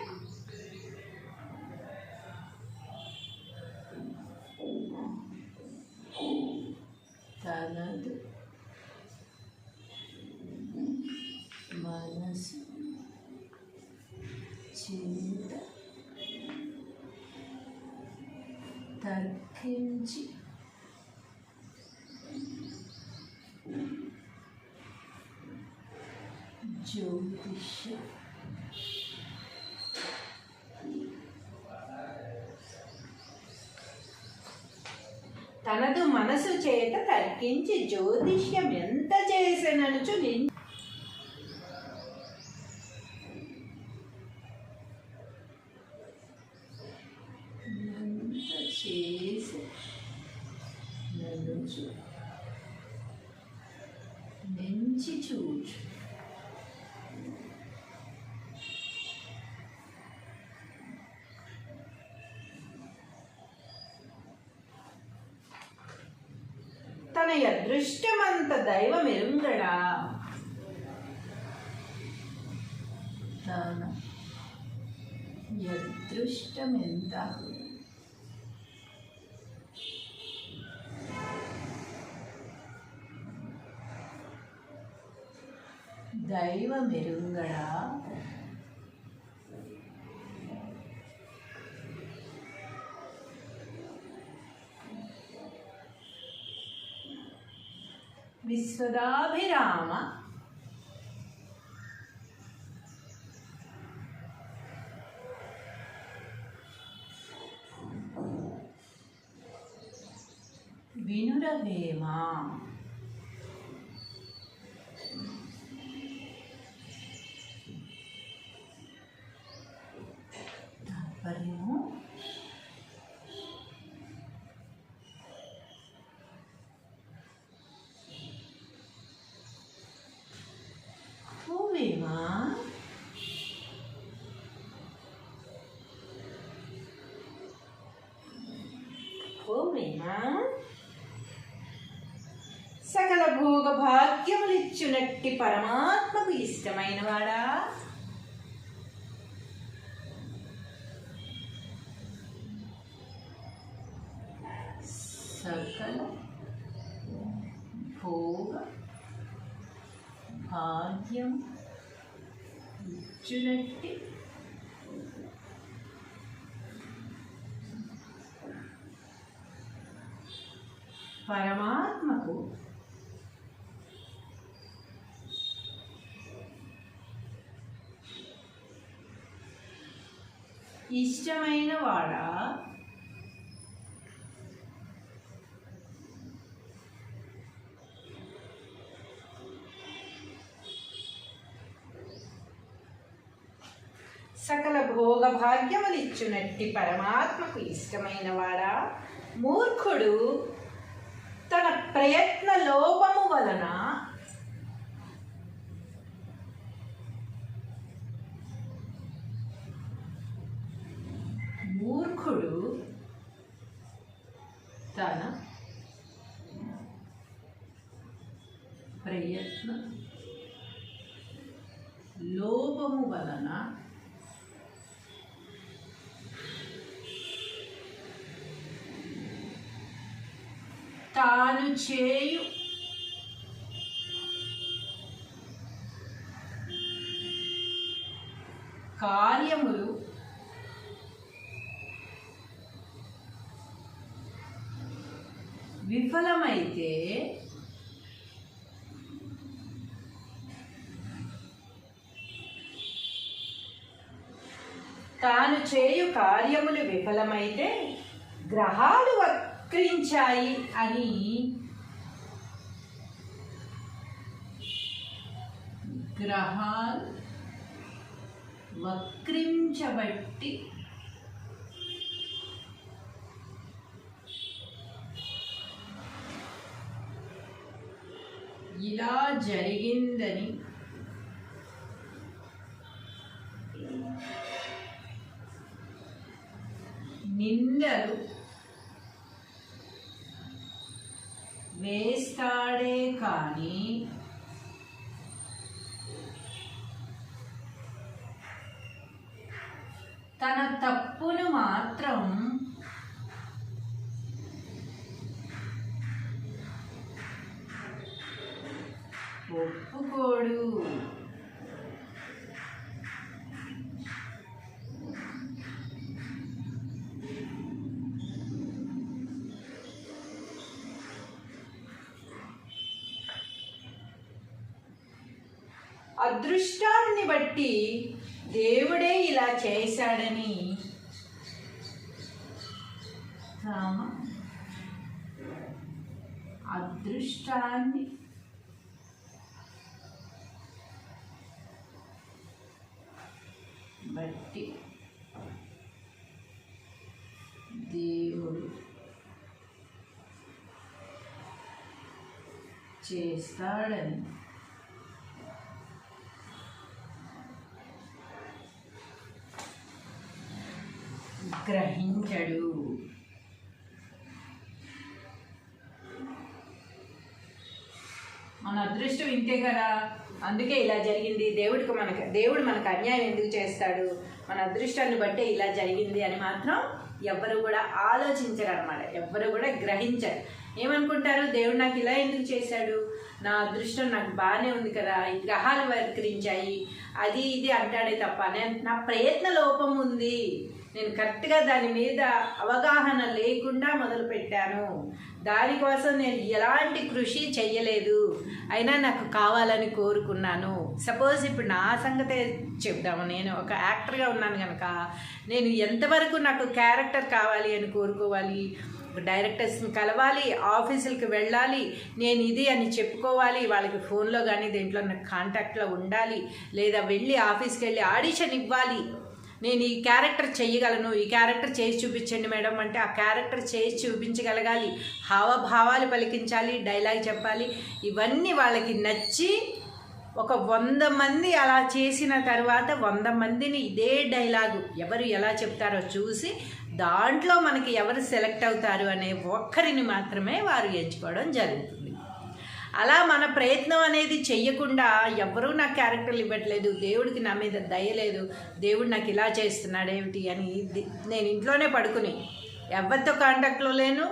తనదు మనసు చేత తర్కించి కించి జ్యోతిష్యం తనదు మనసు చేత తర్కించి జ్యోతిష్యం ఎంత చేసెననుచు నెంచి చూచు తన అదృష్టమంత దైవమెరుంగడా తన అదృష్టమెంత దైవమెరుంగడా విశ్వదాభిరామ వినురవేమ తాత్పర్యము ఓవేమా ఓవేమా సకల భోగ భాగ్యములిచ్చునట్టి పరమాత్మకు ఇష్టమైన వాడా సకల భోగ భాగ్యం ఇచ్చునట్టి పరమాత్మకు ఇష్టమైన వాడా సకల భోగ భాగ్యములిచ్చునట్టి పరమాత్మకు ఇష్టమైన వాడా మూర్ఖుడు తన ప్రయత్న లోపము వలన తన ప్రయత్న లోపము వలన తాను చేయు కార్యములు విఫలమైతే తాను చేయు కార్యములు విఫలమైతే గ్రహాలు వక్రించాయి అని గ్రహాలు వక్రించబట్టి ఇలా జరిగిందని నిందలు వేస్తాడే కానీ తన తప్పును మాత్రం ఒప్పుకోడు. అదృష్టాన్ని బట్టి దేవుడే ఇలా చేశాడని రామ అదృష్టాన్ని బట్టి దేవుడు చేస్తాడని గ్రహించడు. మన అదృష్టం ఇంతే కదా, అందుకే ఇలా జరిగింది. దేవుడు మనకు అన్యాయం ఎందుకు చేస్తాడు, మన అదృష్టాన్ని బట్టే ఇలా జరిగింది అని మాత్రం ఎవ్వరు కూడా ఆలోచించరు అనమాట. ఎవ్వరు కూడా గ్రహించరు. ఏమనుకుంటారు, దేవుడు నాకు ఇలా ఎందుకు చేశాడు, నా అదృష్టం నాకు బాగానే ఉంది కదా, ఈ గ్రహాలు వక్రించాయి, అది ఇది అంటాడే తప్ప నా ప్రయత్న లోపం ఉంది, నేను కరెక్ట్గా దాని మీద అవగాహన లేకుండా మొదలుపెట్టాను, దానికోసం నేను ఎలాంటి కృషి చెయ్యలేదు, అయినా నాకు కావాలని కోరుకున్నాను. సపోజ్ ఇప్పుడు నా సంగతే చెప్దాము. నేను ఒక యాక్టర్గా ఉన్నాను కనుక నేను ఎంతవరకు నాకు క్యారెక్టర్ కావాలి అని కోరుకోవాలి, డైరెక్టర్స్ని కలవాలి, ఆఫీసులకి వెళ్ళాలి, నేను ఇది అని చెప్పుకోవాలి, వాళ్ళకి ఫోన్లో కానీ దేంట్లో నాకు కాంటాక్ట్లో ఉండాలి, లేదా వెళ్ళి ఆఫీస్కి వెళ్ళి ఆడిషన్ ఇవ్వాలి, నేను ఈ క్యారెక్టర్ చేయగలను, ఈ క్యారెక్టర్ చేసి చూపించండి మేడం అంటే ఆ క్యారెక్టర్ చేసి చూపించగలగాలి, హావభావాలు పలికించాలి, డైలాగ్ చెప్పాలి. ఇవన్నీ వాళ్ళకి నచ్చి ఒక 100 మంది అలా చేసిన తర్వాత 100 మందిని ఇదే డైలాగు ఎవరు ఎలా చెప్తారో చూసి దాంట్లో మనకి ఎవరు సెలెక్ట్ అవుతారు అనే ఒక్కరిని మాత్రమే వారు ఎంచుకోవడం జరుగుతుంది. అలా మన ప్రయత్నం అనేది చెయ్యకుండా ఎవరూ నాకు క్యారెక్టర్లు ఇవ్వట్లేదు, దేవుడికి నా మీద దయ లేదు, దేవుడు నాకు ఇలా చేస్తున్నాడేమిటి అని నేను ఇంట్లోనే పడుకుని ఎవరితో కాంటాక్ట్లో లేను,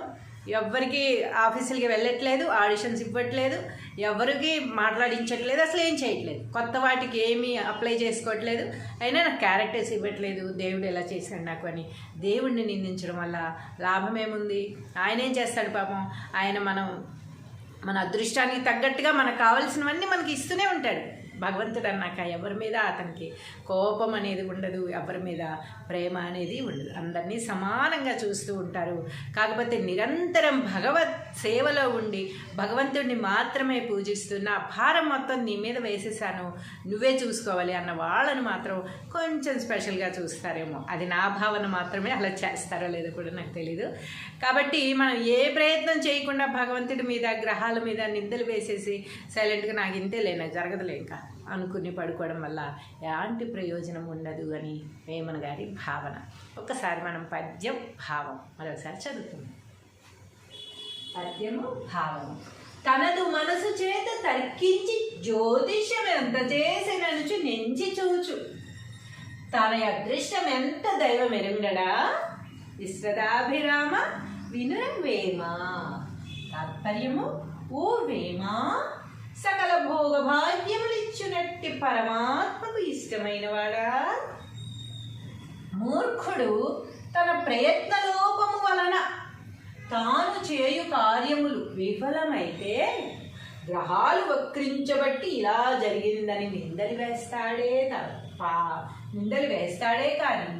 ఎవ్వరికి ఆఫీసులకి వెళ్ళట్లేదు, ఆడిషన్స్ ఇవ్వట్లేదు, ఎవరికి మాట్లాడించట్లేదు, అసలు ఏం చేయట్లేదు, కొత్త వాటికి ఏమీ అప్లై చేసుకోవట్లేదు, అయినా నాకు క్యారెక్టర్స్ ఇవ్వట్లేదు, దేవుడు ఎలా చేశాడు నాకు అని దేవుడిని నిందించడం వల్ల లాభం ఏముంది? ఆయన ఏం చేస్తాడు పాపం, ఆయన మన అదృష్టానికి తగ్గట్టుగా మనకు కావాల్సినవన్నీ మనకి ఇస్తూనే ఉంటాడు. భగవంతుడు అన్నాక ఎవరి మీద అతనికి కోపం అనేది ఉండదు, ఎవరి మీద ప్రేమ అనేది ఉండదు, అందరినీ సమానంగా చూస్తూ ఉంటారు. కాకపోతే నిరంతరం భగవత్ సేవలో ఉండి భగవంతుడిని మాత్రమే పూజిస్తూ నా భారం మొత్తం నీ మీద వేసేసాను, నువ్వే చూసుకోవాలి అన్న వాళ్ళను మాత్రం కొంచెం స్పెషల్గా చూస్తారేమో. అది నా భావన మాత్రమే, అలా చేస్తారో లేదో కూడా నాకు తెలీదు. కాబట్టి మనం ఏ ప్రయత్నం చేయకుండా భగవంతుడి మీద గ్రహాల మీద నిందలు వేసేసి సైలెంట్గా నాకు ఇంతే లేనా జరగదులే ఇంకా అనుకుని పడుకోవడం వల్ల ఎలాంటి ప్రయోజనం ఉండదు అని వేమన గారి భావన. ఒక్కసారి మనం పద్యం భావం మరొకసారి చదువుతున్నాం. పద్యము భావము. తనదు మనసు చేత తర్కించి జ్యోతిష్యం ఎంత చేసిననుచు నెంచి చూచు, తన అదృష్టం ఎంత దైవం ఎరుంగడా, విశ్వదాభిరామ వినురవేమ. తాత్పర్యము, ఓ వేమ, సకల భోగ భాగ్యములిచ్చునట్టి పరమాత్మకు ఇష్టమైన వాడా, మూర్ఖుడు తన ప్రయత్న లోపము వలన తాను చేయు కార్యములు విఫలమైతే గ్రహాలు వక్రించబట్టి ఇలా జరిగిందని నిందలు వేస్తాడే కానీ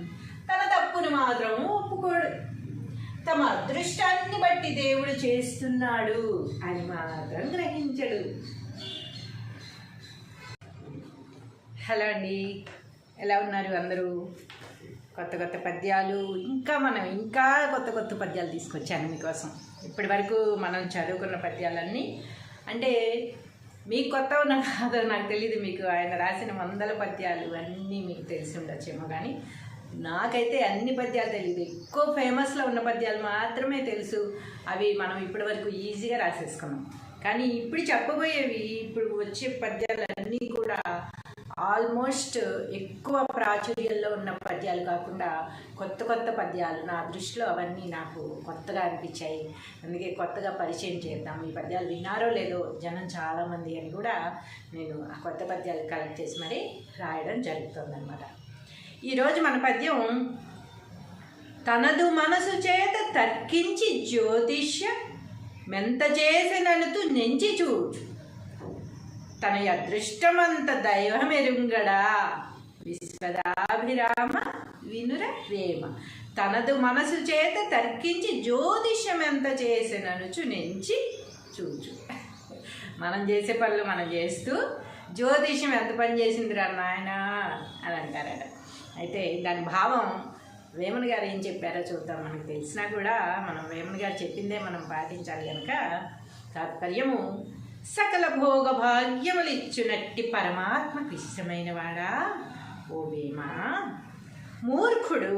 తన తప్పును మాత్రం ఒప్పుకోడు. తమ అదృష్టాన్ని బట్టి దేవుడు చేస్తున్నాడు అని మాత్రం గ్రహించడు. హలో అండి, ఎలా ఉన్నారు అందరూ? కొత్త కొత్త పద్యాలు ఇంకా కొత్త కొత్త పద్యాలు తీసుకొచ్చాను మీకోసం. ఇప్పటి వరకు మనం చదువుకున్న పద్యాలన్నీ అంటే మీకు కొత్త ఉన్న కాదో నాకు తెలియదు, మీకు ఆయన రాసిన 100 పద్యాలు అన్నీ మీకు తెలిసి ఉండొచ్చేమో, కానీ నాకైతే అన్ని పద్యాలు తెలియదు. ఎక్కువ ఫేమస్లో ఉన్న పద్యాలు మాత్రమే తెలుసు. అవి మనం ఇప్పటి వరకు ఈజీగా రాసేసుకున్నాం. కానీ ఇప్పుడు చెప్పబోయేవి, ఇప్పుడు వచ్చే పద్యాలన్నీ కూడా ఆల్మోస్ట్ ఎక్కువ ప్రాచుర్యంలో ఉన్న పద్యాలు కాకుండా కొత్త కొత్త పద్యాలు. నా దృష్టిలో అవన్నీ నాకు కొత్తగా అనిపించాయి, అందుకే కొత్తగా పరిచయం చేద్దాం. ఈ పద్యాలు విన్నారో లేదో జనం చాలామంది అని కూడా నేను ఆ కొత్త పద్యాలు కలెక్ట్ చేసి మరీ రాయడం జరుగుతుందన్నమాట. ఈరోజు మన పద్యం, తనదు మనసు చేత తర్కించి జ్యోతిష్య మెంత చేసిననుతూ నెంచి చూచు, తన అదృష్టమంత దైవమెరుంగడా విశ్వదాభిరామ వినుర వేమ తనదు మనసు చేత తర్కించి జ్యోతిషమెంత చేసిననుచు నెంచి చూచు. మనం చేసే పనులు మనం చేస్తూ జ్యోతిషం ఎంత పని చేసిందిరా నాయన అని అంటారట. అయితే దాని భావం వేమన గారు ఏం చెప్పారో చూద్దాం. మనకు తెలిసినా కూడా మనం వేమన గారు చెప్పిందే మనం పాటించాలి కనుక తాత్పర్యము సకల భోగ భాగ్యములిచ్చునట్టి పరమాత్మకు ఇష్టమైన వాడా ఓ వేమ, మూర్ఖుడు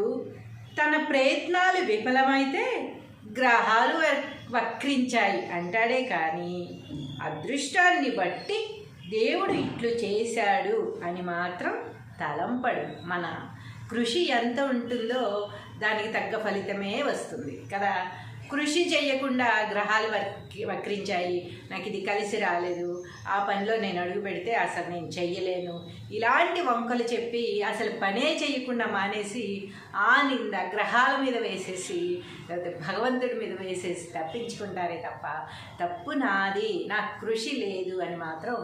తన ప్రయత్నాలు విఫలమైతే గ్రహాలు వక్రించాయి అంటాడే కానీ అదృష్టాన్ని బట్టి దేవుడు ఇట్లు చేశాడు అని మాత్రం తలంపడు. మన కృషి ఎంత ఉంటుందో దానికి తగ్గ ఫలితమే వస్తుంది కదా. కృషి చేయకుండా గ్రహాలు వక్రించాయి, నాకు ఇది కలిసి రాలేదు, ఆ పనిలో నేను అడుగు పెడితే అసలు నేను చెయ్యలేను, ఇలాంటి వంకలు చెప్పి అసలు పనే చేయకుండా మానేసి ఆ నింద గ్రహాల మీద వేసేసి లేకపోతే భగవంతుడి మీద వేసేసి తప్పించుకుంటారే తప్ప తప్పు నాది, నాకు కృషి లేదు అని మాత్రం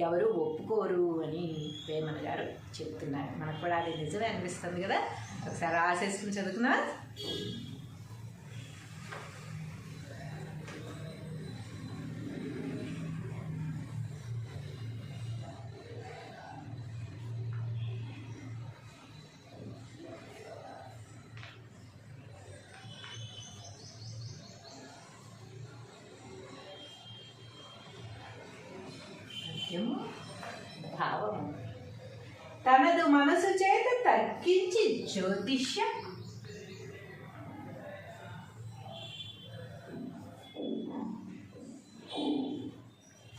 ఎవరు ఒప్పుకోరు అని వేమన గారు చెప్తున్నారు. మనకు కూడా అది నిజమే అనిపిస్తుంది కదా. ఒకసారి రాసేసుకుని చదువుకున్నా. భావము తనదు మనసు చేత తర్కించి జ్యోతిష్య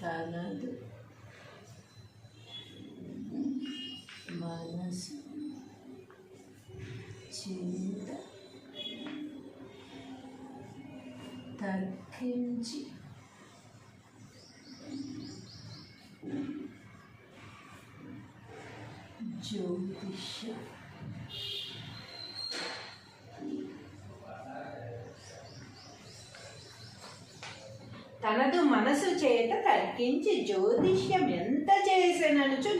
తనదు మనసు చేత తర్కించి జ్యోతిష తనదు మనసు చేత తర్కించి జ్యోతిష్యం ఎంత చేసిననుచు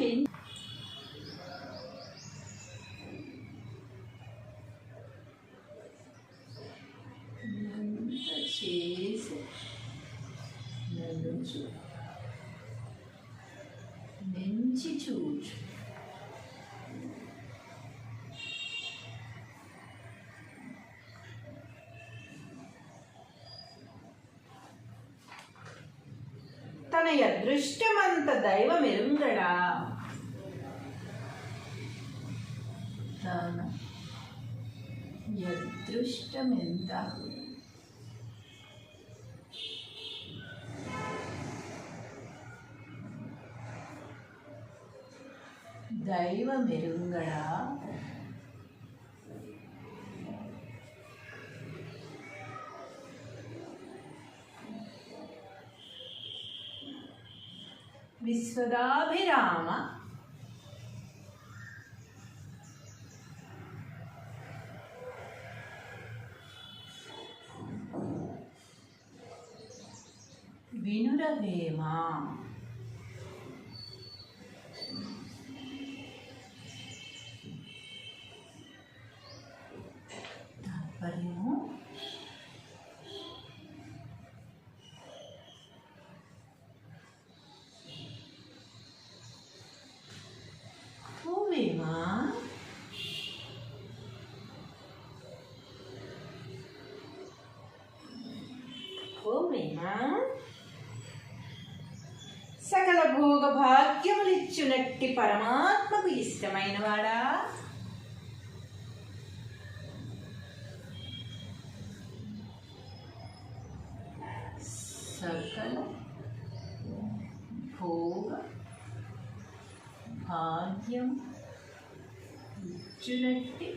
నెంచి చూచు. తన అదృష్టమంత దైవమెరుంగడా తన అదృష్టమెంత దైవమెరుంగడా విశ్వదాభిరామ వినుర వేమ తాత్పర్యము సకల భోగ భాగ్యములిచ్చునట్టి పరమాత్మకు ఇష్టమైన వాడా సకల భోగ భాగ్యం ఇచ్చునట్టి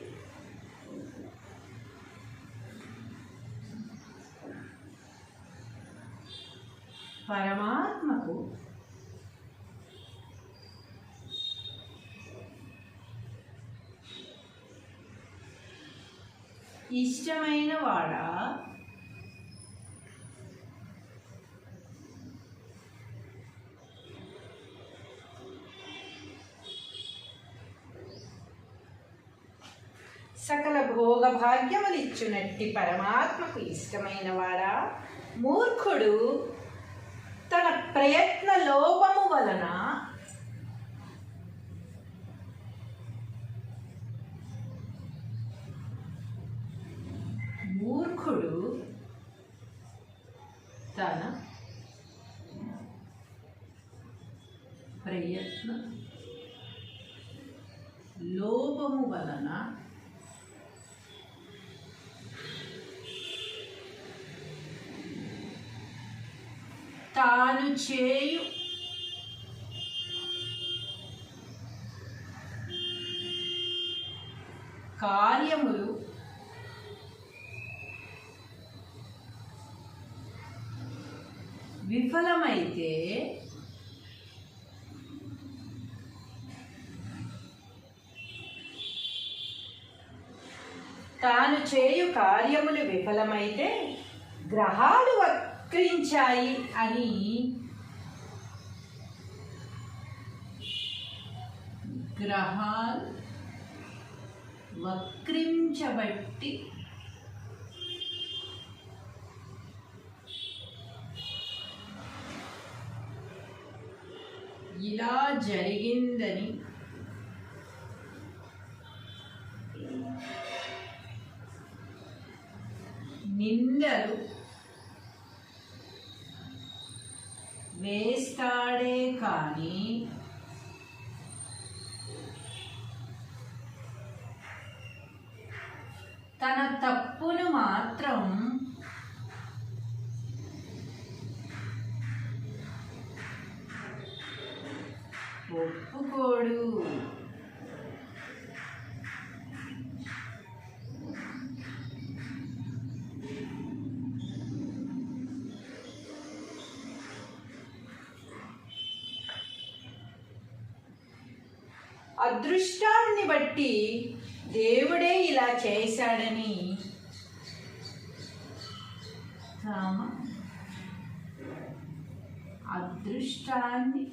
పరమాత్మకు ఇష్టమైన వాడా సకల భోగ భాగ్యములిచ్చునట్టి పరమాత్మకు ఇష్టమైన వాడా, మూర్ఖుడు తన ప్రయత్న లోపము వలన తన ప్రయత్న లోపము వలన తాను చేయు కార్యములు విఫలమైతే తాను చేయు కార్యములు విఫలమైతే గ్రహాలు వక్రించాయి అని గ్రహాలు వక్రించబట్టి ఇలా జరిగిందని నిందలు వేస్తాడే కానీ తన తప్పును మాత్రం ఒప్పుకోడు. అదృష్టాన్ని బట్టి దేవుడే ఇలా చేశాడని అదృష్టాన్ని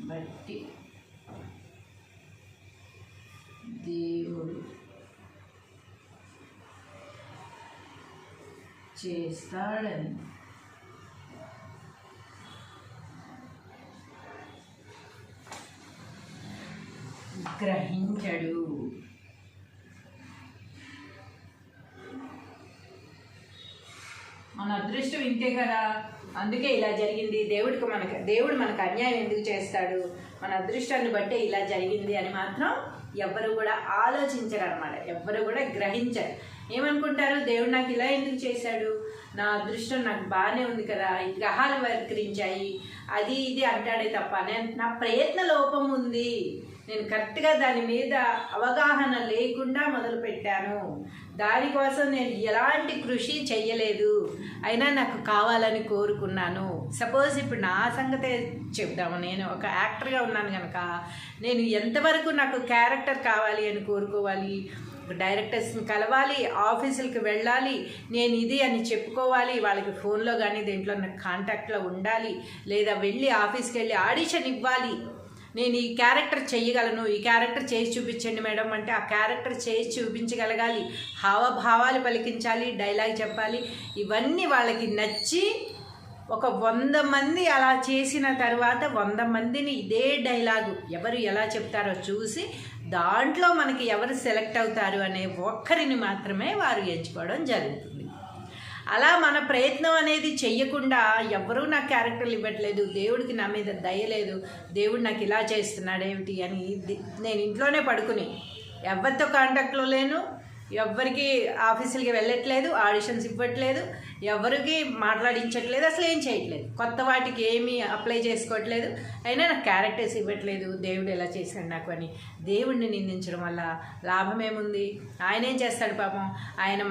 బట్టి దేవుడు చేస్తాడని గ్రహించడు. మన అదృష్టం ఇంతే కదా, అందుకే ఇలా జరిగింది. దేవుడు మనకు అన్యాయం ఎందుకు చేస్తాడు, మన అదృష్టాన్ని బట్టే ఇలా జరిగింది అని మాత్రం ఎవ్వరు కూడా ఆలోచించరు అన్నమాట. ఎవ్వరు కూడా గ్రహించరు. ఏమనుకుంటారు, దేవుడు నాకు ఇలా ఎందుకు చేశాడు, నా అదృష్టం నాకు బాగానే ఉంది కదా, ఈ గ్రహాలు వక్రించాయి అది ఇది అంటాడే తప్ప నా ప్రయత్న లోపం ఉంది, నేను కరెక్ట్గా దాని మీద అవగాహన లేకుండా మొదలుపెట్టాను, దానికోసం నేను ఎలాంటి కృషి చెయ్యలేదు, అయినా నాకు కావాలని కోరుకున్నాను. సపోజ్ ఇప్పుడు నా సంగతే చెప్దాము. నేను ఒక యాక్టర్గా ఉన్నాను కనుక నేను ఎంతవరకు నాకు క్యారెక్టర్ కావాలి అని కోరుకోవాలి, డైరెక్టర్స్ని కలవాలి, ఆఫీసులకు వెళ్ళాలి, నేను ఇది అని చెప్పుకోవాలి, వాళ్ళకి ఫోన్లో కానీ దేంట్లో నాకు కాంటాక్ట్లో ఉండాలి, లేదా వెళ్ళి ఆఫీస్కి వెళ్ళి ఆడిషన్ ఇవ్వాలి, నేను ఈ క్యారెక్టర్ చేయగలను, ఈ క్యారెక్టర్ చేసి చూపించండి మేడం అంటే ఆ క్యారెక్టర్ చేసి చూపించగలగాలి, హావభావాలు పలికించాలి, డైలాగ్ చెప్పాలి. ఇవన్నీ వాళ్ళకి నచ్చి ఒక 100 మంది అలా చేసిన తర్వాత 100 మందిని ఇదే డైలాగు ఎవరు ఎలా చెప్తారో చూసి దాంట్లో మనకి ఎవరు సెలెక్ట్ అవుతారు అనే ఒక్కరిని మాత్రమే వారు ఎంచుకోవడం జరుగుతుంది. అలా మన ప్రయత్నం అనేది చెయ్యకుండా ఎవరూ నాకు క్యారెక్టర్లు ఇవ్వట్లేదు, దేవుడికి నా మీద దయలేదు, దేవుడు నాకు ఇలా చేస్తున్నాడు ఏమిటి అని నేను ఇంట్లోనే పడుకుని ఎవరితో కాంటాక్ట్లో లేను, ఎవ్వరికి ఆఫీసులకి వెళ్ళట్లేదు, ఆడిషన్స్ ఇవ్వట్లేదు, ఎవరికి మాట్లాడించట్లేదు, అసలు ఏం చేయట్లేదు, కొత్త వాటికి ఏమీ అప్లై చేసుకోవట్లేదు, అయినా నాకు క్యారెక్టర్స్ ఇవ్వట్లేదు, దేవుడు ఎలా చేశాడు నాకు అని దేవుడిని నిందించడం వల్ల లాభం ఏముంది? ఆయన ఏం చేస్తాడు పాపం, ఆయన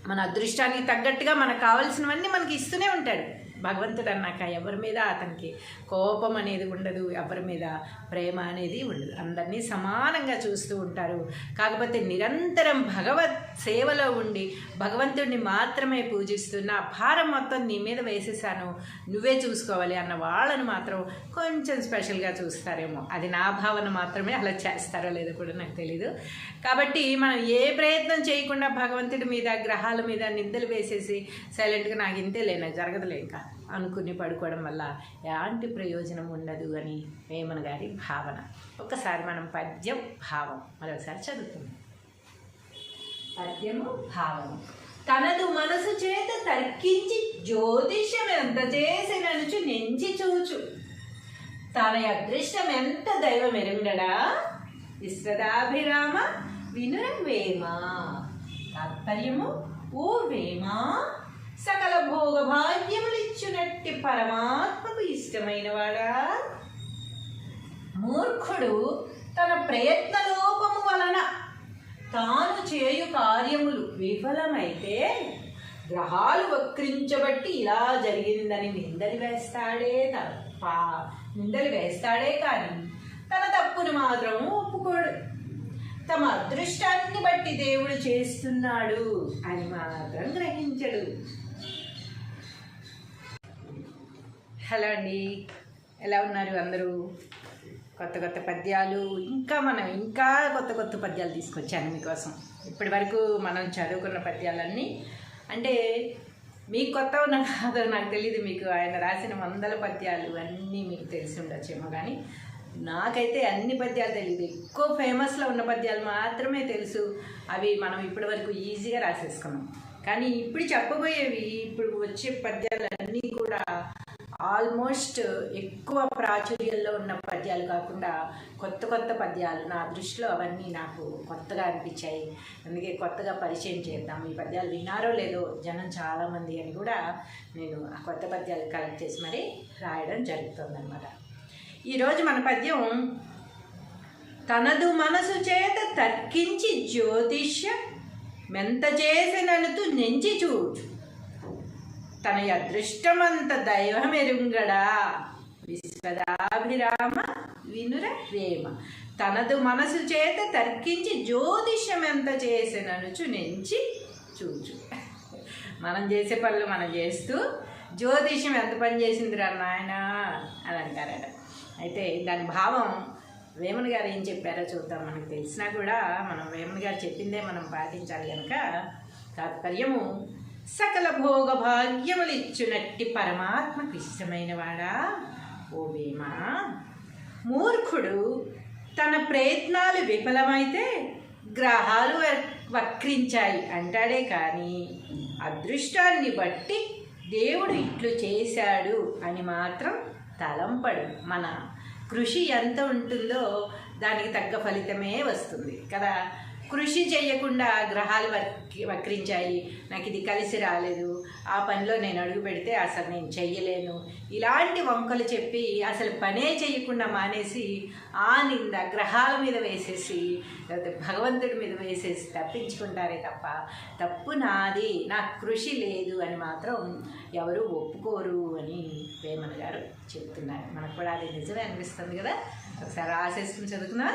మన అదృష్టానికి తగ్గట్టుగా మనకు కావాల్సినవన్నీ మనకి ఇస్తూనే ఉంటాడు. భగవంతుడు అన్నాక ఎవరి మీద అతనికి కోపం అనేది ఉండదు, ఎవరి మీద ప్రేమ అనేది ఉండదు, అందరినీ సమానంగా చూస్తూ ఉంటారు. కాకపోతే నిరంతరం భగవత్ సేవలో ఉండి భగవంతుడిని మాత్రమే పూజిస్తున్న భారం మొత్తం నీ మీద వేసేసాను, నువ్వే చూసుకోవాలి అన్న వాళ్ళను మాత్రం కొంచెం స్పెషల్గా చూస్తారేమో. అది నా భావన మాత్రమే, అలా చేస్తారో లేదో కూడా నాకు తెలీదు. కాబట్టి మనం ఏ ప్రయత్నం చేయకుండా భగవంతుడి మీద గ్రహాల మీద నిందలు వేసేసి సైలెంట్గా నాకు ఇంతే లేనా జరగదులే ఇంకా అనుకుని పడుకోవడం వల్ల ఎలాంటి ప్రయోజనం ఉండదు అని వేమన గారి భావన. ఒకసారి మనం పద్యం భావం మరొకసారి చదువుతున్నాం. పద్యము భావము. తనదు మనసు చేత తర్కించి జ్యోతిష్యం ఎంత చేసిననుచు నెంచి చూచు, తన అదృష్టం ఎంత దైవం ఎరుంగడా, విశ్వదాభిరామ వినుర వేమ. తాత్పర్యము, ఓ వేమ, సకల భోగ భాగ్యములిచ్చునట్టి పరమాత్మకు ఇష్టమైన వాడా, మూర్ఖుడు తన ప్రయత్న లోపము వలన తాను చేయు కార్యములు విఫలమైతే గ్రహాలు వక్రించబట్టి ఇలా జరిగిందని నిందలు వేస్తాడే కానీ తన తప్పును మాత్రం ఒప్పుకోడు. తమ అదృష్టాన్ని బట్టి దేవుడు చేస్తున్నాడు అని మాత్రం గ్రహించడు. హలో అండి, ఎలా ఉన్నారు అందరూ? కొత్త కొత్త పద్యాలు ఇంకా కొత్త పద్యాలు తీసుకొచ్చాను మీకోసం. ఇప్పటి వరకు మనం చదువుకున్న పద్యాలన్నీ అంటే మీకు కొత్త ఉన్న కాదో నాకు తెలియదు, మీకు ఆయన రాసిన 100 పద్యాలు అన్నీ మీకు తెలిసి ఉండొచ్చేమో, కానీ నాకైతే అన్ని పద్యాలు తెలియదు. ఎక్కువ ఫేమస్లో ఉన్న పద్యాలు మాత్రమే తెలుసు. అవి మనం ఇప్పటి వరకు ఈజీగా రాసేసుకున్నాం. కానీ ఇప్పుడు చెప్పబోయేవి, ఇప్పుడు వచ్చే పద్యాలు అన్నీ కూడా ఆల్మోస్ట్ ఎక్కువ ప్రాచుర్యంలో ఉన్న పద్యాలు కాకుండా కొత్త పద్యాలు. నా దృష్టిలో అవన్నీ నాకు కొత్తగా అనిపించాయి. అందుకే కొత్తగా పరిచయం చేద్దాం. ఈ పద్యాలు విన్నారో లేదో జనం చాలామంది అని కూడా నేను ఆ కొత్త పద్యాలు కలెక్ట్ చేసి మరీ రాయడం జరుగుతుందన్నమాట. ఈరోజు మన పద్యం, తనదు మనసు చేత తర్కించి జ్యోతిష్య మెంత చేసిననుతు నెంచి చూచు, తన అదృష్టమంత దైవమెరుంగడా, విశ్వదాభిరామ వినుర వేమ. తనదు మనసు చేత తర్కించి జ్యోతిష్యం ఎంత చేసిననుచు నెంచి చూచు. మనం చేసే పనులు మనం చేస్తూ జ్యోతిష్యం ఎంత పని చేసిందిరా నాయన అని అంటారట. అయితే దాని భావం వేమన గారు ఏం చెప్పారో చూద్దాం. మనకు తెలిసినా కూడా మనం వేమన గారు చెప్పిందే మనం పాటించాలి కనుక. తాత్పర్యము, సకల భోగ భాగ్యములిచ్చునట్టి పరమాత్మకు ఇష్టమైన వాడా, ఓ వేమ, మూర్ఖుడు తన ప్రయత్నాలు విఫలమైతే గ్రహాలు వక్రించాయి అంటాడే కానీ అదృష్టాన్ని బట్టి దేవుడు ఇట్లు చేశాడు అని మాత్రం తలంపడు. మన కృషి ఎంత ఉంటుందో దానికి తగ్గ ఫలితమే వస్తుంది కదా. కృషి చేయకుండా గ్రహాలు వక్రించాయి, నాకు ఇది కలిసి రాలేదు, ఆ పనిలో నేను అడుగు పెడితే అసలు నేను చెయ్యలేను, ఇలాంటి వంకలు చెప్పి అసలు పనే చేయకుండా మానేసి ఆ నింద గ్రహాల మీద వేసేసి లేకపోతే భగవంతుడి మీద వేసేసి తప్పించుకుంటారే తప్ప తప్పు నాది, నాకు కృషి లేదు అని మాత్రం ఎవరు ఒప్పుకోరు అని వేమన గారు చెప్తున్నారు. మనకు కూడా అది నిజమే అనిపిస్తుంది కదా. ఒకసారి రాసేసుకుని చదువుకున్నా.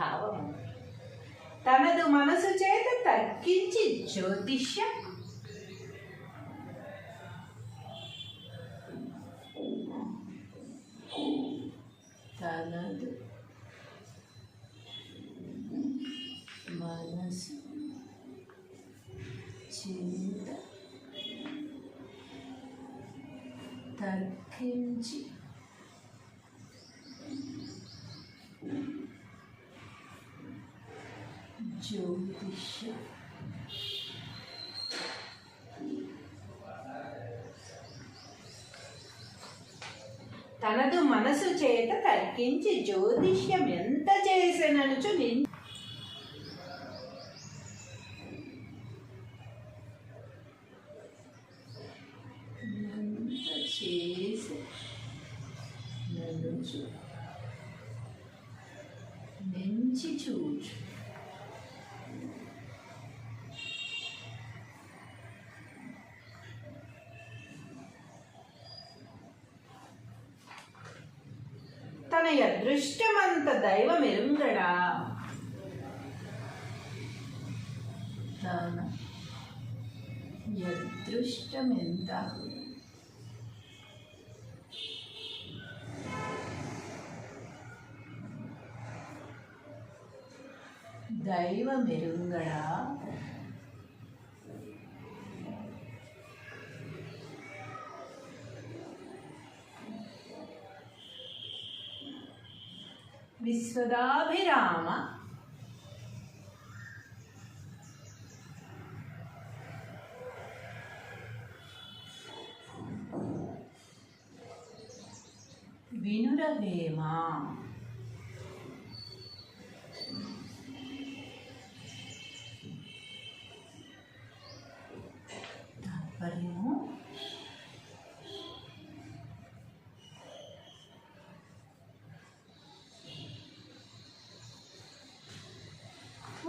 భావము, తనదు మనసు చేత తర్కించి జ్యోతిష్య తనదు మనసు చేత తర్కించి జ్యోతిష్య తనదు మనసు మనసు చేత తర్కించి జ్యోతిష్యం ఎంత చేసెననుచు నెంచి చూచు. తన అదృష్టమంత దైవమెరుంగడా. తన అదృష్టమెంత దైవమెరుంగడా. విశ్వదాభిరామ వినురవేమ. తాత్పర్యము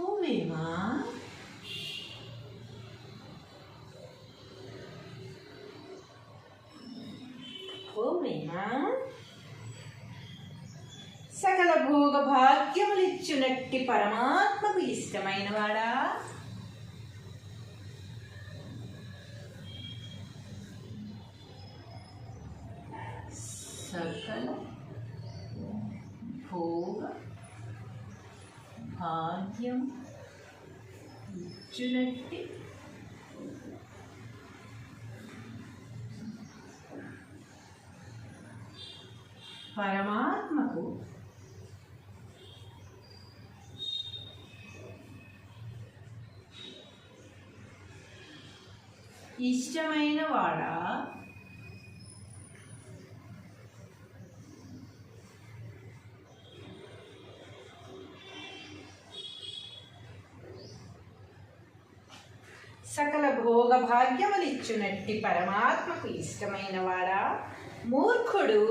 ఓవేమా ఓవేమా సకల భోగ భాగ్యములిచ్చునట్టి పరమాత్మకు ఇష్టమైన వాడా. సకల భోగ భాగ్యం ఇచ్చునట్టి పరమాత్మకు ఇష్టమైన వాడా. సకల భోగ భాగ్యములిచ్చునట్టి పరమాత్మకు ఇష్టమైన వాడా. మూర్ఖుడు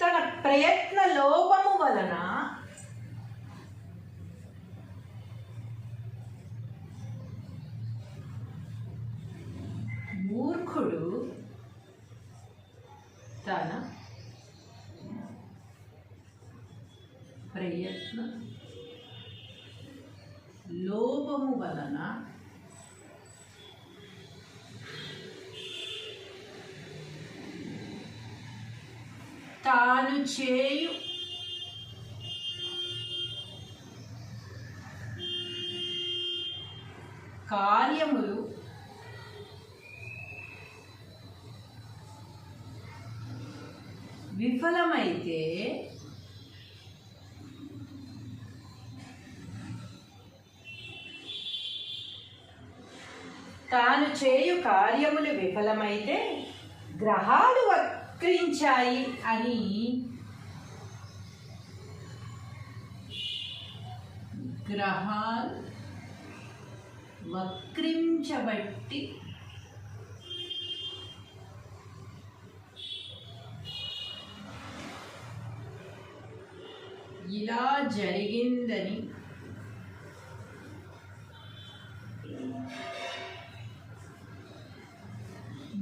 తన ప్రయత్న లోపము వలన తన ప్రయత్న లోపము వలన తాను చేయు కార్యములు విఫలమైతే తాను చేయు కార్యములు విఫలమైతే గ్రహాలు వక్రించాయి అని గ్రహాలు వక్రించబట్టి ఇలా జరిగిందని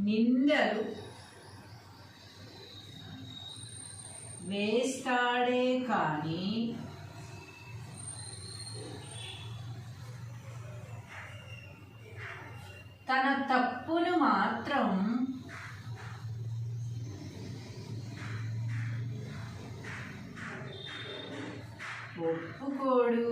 నిందలు వేస్తాడే కానీ తన తప్పును మాత్రం ఒప్పుకోడు.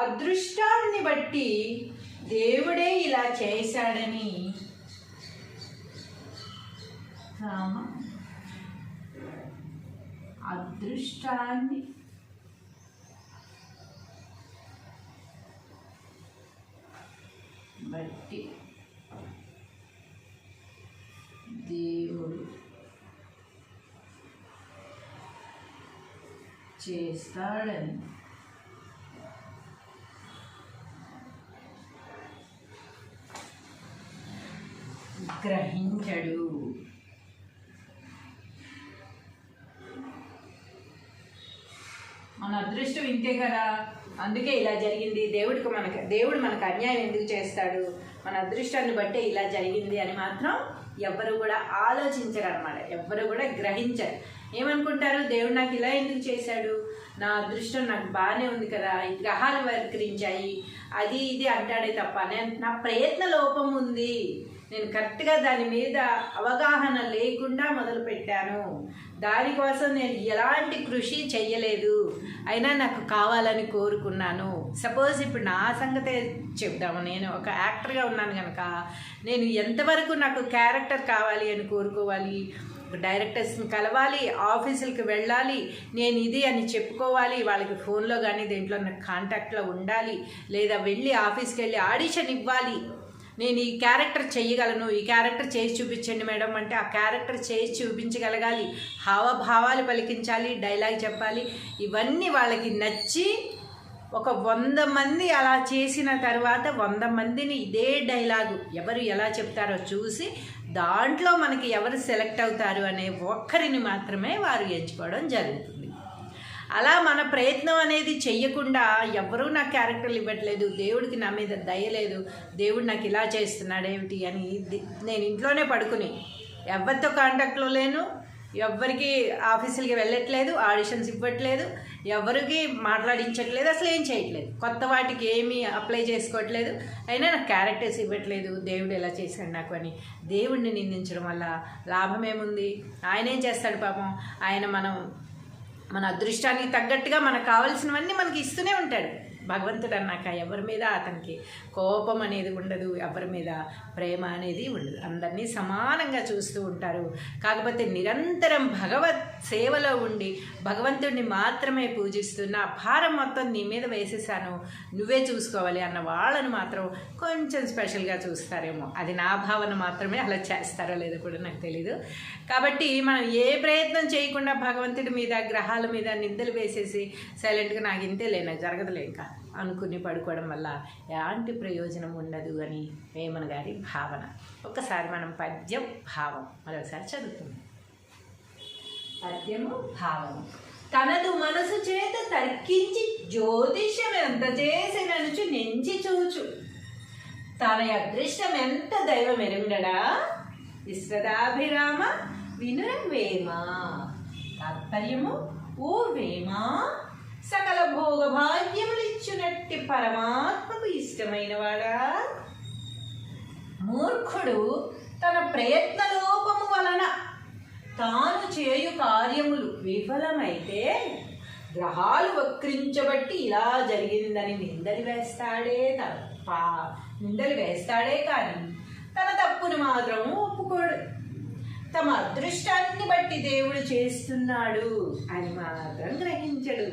అదృష్టాన్ని బట్టి దేవుడే ఇలా చేశాడని రామ అదృష్టాన్ని బట్టి దేవుడు చేస్తాడని గ్రహించడు. మన అదృష్టం ఇంతే కదా, అందుకే ఇలా జరిగింది. దేవుడు మనకు అన్యాయం ఎందుకు చేస్తాడు, మన అదృష్టాన్ని బట్టే ఇలా జరిగింది అని మాత్రం ఎవ్వరు కూడా ఆలోచించరు అనమాట. ఎవ్వరు కూడా గ్రహించరు. ఏమనుకుంటారు, దేవుడు నాకు ఇలా ఎందుకు చేశాడు, నా అదృష్టం నాకు బాగానే ఉంది కదా, ఈ గ్రహాలు వక్రించాయి, అది ఇది అంటాడే తప్ప నా ప్రయత్న లోపం ఉంది, నేను కరెక్ట్గా దాని మీద అవగాహన లేకుండా మొదలుపెట్టాను, దానికోసం నేను ఎలాంటి కృషి చెయ్యలేదు, అయినా నాకు కావాలని కోరుకున్నాను. సపోజ్ ఇప్పుడు నా సంగతే చెప్దాము. నేను ఒక యాక్టర్గా ఉన్నాను కనుక నేను ఎంతవరకు నాకు క్యారెక్టర్ కావాలి అని కోరుకోవాలి, డైరెక్టర్స్ని కలవాలి, ఆఫీసులకి వెళ్ళాలి, నేను ఇది అని చెప్పుకోవాలి, వాళ్ళకి ఫోన్లో కానీ దేంట్లో నాకు కాంటాక్ట్లో ఉండాలి, లేదా వెళ్ళి ఆఫీస్కి వెళ్ళి ఆడిషన్ ఇవ్వాలి, నేను ఈ క్యారెక్టర్ చేయగలను, ఈ క్యారెక్టర్ చేసి చూపించండి మేడం అంటే ఆ క్యారెక్టర్ చేసి చూపించగలగాలి, హావభావాలు పలికించాలి, డైలాగ్ చెప్పాలి. ఇవన్నీ వాళ్ళకి నచ్చి ఒక 100 మంది అలా చేసిన తర్వాత 100 మందిని ఇదే డైలాగు ఎవరు ఎలా చెప్తారో చూసి దాంట్లో మనకి ఎవరు సెలెక్ట్ అవుతారు అనే ఒక్కరిని మాత్రమే వారు ఎంచుకోవడం జరుగుతుంది. అలా మన ప్రయత్నం అనేది చెయ్యకుండా ఎవరూ నాకు క్యారెక్టర్లు ఇవ్వట్లేదు, దేవుడికి నా మీద దయలేదు, దేవుడు నాకు ఇలా చేస్తున్నాడు ఏమిటి అని నేను ఇంట్లోనే పడుకుని ఎవరితో కాంటాక్ట్లో లేను, ఎవ్వరికి ఆఫీసులకి వెళ్ళట్లేదు, ఆడిషన్స్ ఇవ్వట్లేదు, ఎవరికి మాట్లాడించట్లేదు, అసలు ఏం చేయట్లేదు, కొత్త వాటికి ఏమీ అప్లై చేసుకోవట్లేదు, అయినా నాకు క్యారెక్టర్స్ ఇవ్వట్లేదు, దేవుడు ఎలా చేశాడు నాకు అని దేవుడిని నిందించడం వల్ల లాభం ఏముంది? ఆయన ఏం చేస్తాడు పాపం, ఆయన మన అదృష్టానికి తగ్గట్టుగా మనకు కావాల్సినవన్నీ మనకి ఇస్తూనే ఉంటాడు. భగవంతుడు అన్నాక ఎవరి మీద అతనికి కోపం అనేది ఉండదు, ఎవరి మీద ప్రేమ అనేది ఉండదు, అందరినీ సమానంగా చూస్తూ ఉంటారు. కాకపోతే నిరంతరం భగవత్ సేవలో ఉండి భగవంతుడిని మాత్రమే పూజిస్తూ నా భారం మొత్తం నీ మీద వేసేసాను, నువ్వే చూసుకోవాలి అన్న వాళ్ళను మాత్రం కొంచెం స్పెషల్గా చూస్తారేమో. అది నా భావన మాత్రమే, అలా చేస్తారో లేదో కూడా నాకు తెలీదు. కాబట్టి మనం ఏ ప్రయత్నం చేయకుండా భగవంతుడి మీద గ్రహాల మీద నిందలు వేసేసి సైలెంట్గా నాకు ఇంతే నాకు జరగదులే ఇంకా అనుకుని పడుకోవడం వల్ల ఎలాంటి ప్రయోజనం ఉండదు అని వేమన గారి భావన. ఒక్కసారి మనం పద్యం భావం మరొకసారి చదువుతున్నాం. పద్యము భావము. తనదు మనసు చేత తర్కించి జ్యోతిష్యం ఎంత చేసిననుచు నెంచి చూచు, తన అదృష్టం ఎంత దైవం ఎరుంగడా, విశ్వదాభిరామ వినురవేమ. తాత్పర్యము, ఓ వేమ, సకల భోగ భాగ్యములిచ్చునట్టి పరమాత్మకు ఇష్టమైన వాడా, మూర్ఖుడు తన ప్రయత్న లోపము వలన తాను చేయు కార్యములు విఫలమైతే గ్రహాలు వక్రించబట్టి ఇలా జరిగిందని నిందలు వేస్తాడే కానీ తన తప్పును మాత్రం ఒప్పుకోడు. తమ అదృష్టాన్ని బట్టి దేవుడు చేస్తున్నాడు అని మాత్రం గ్రహించడు.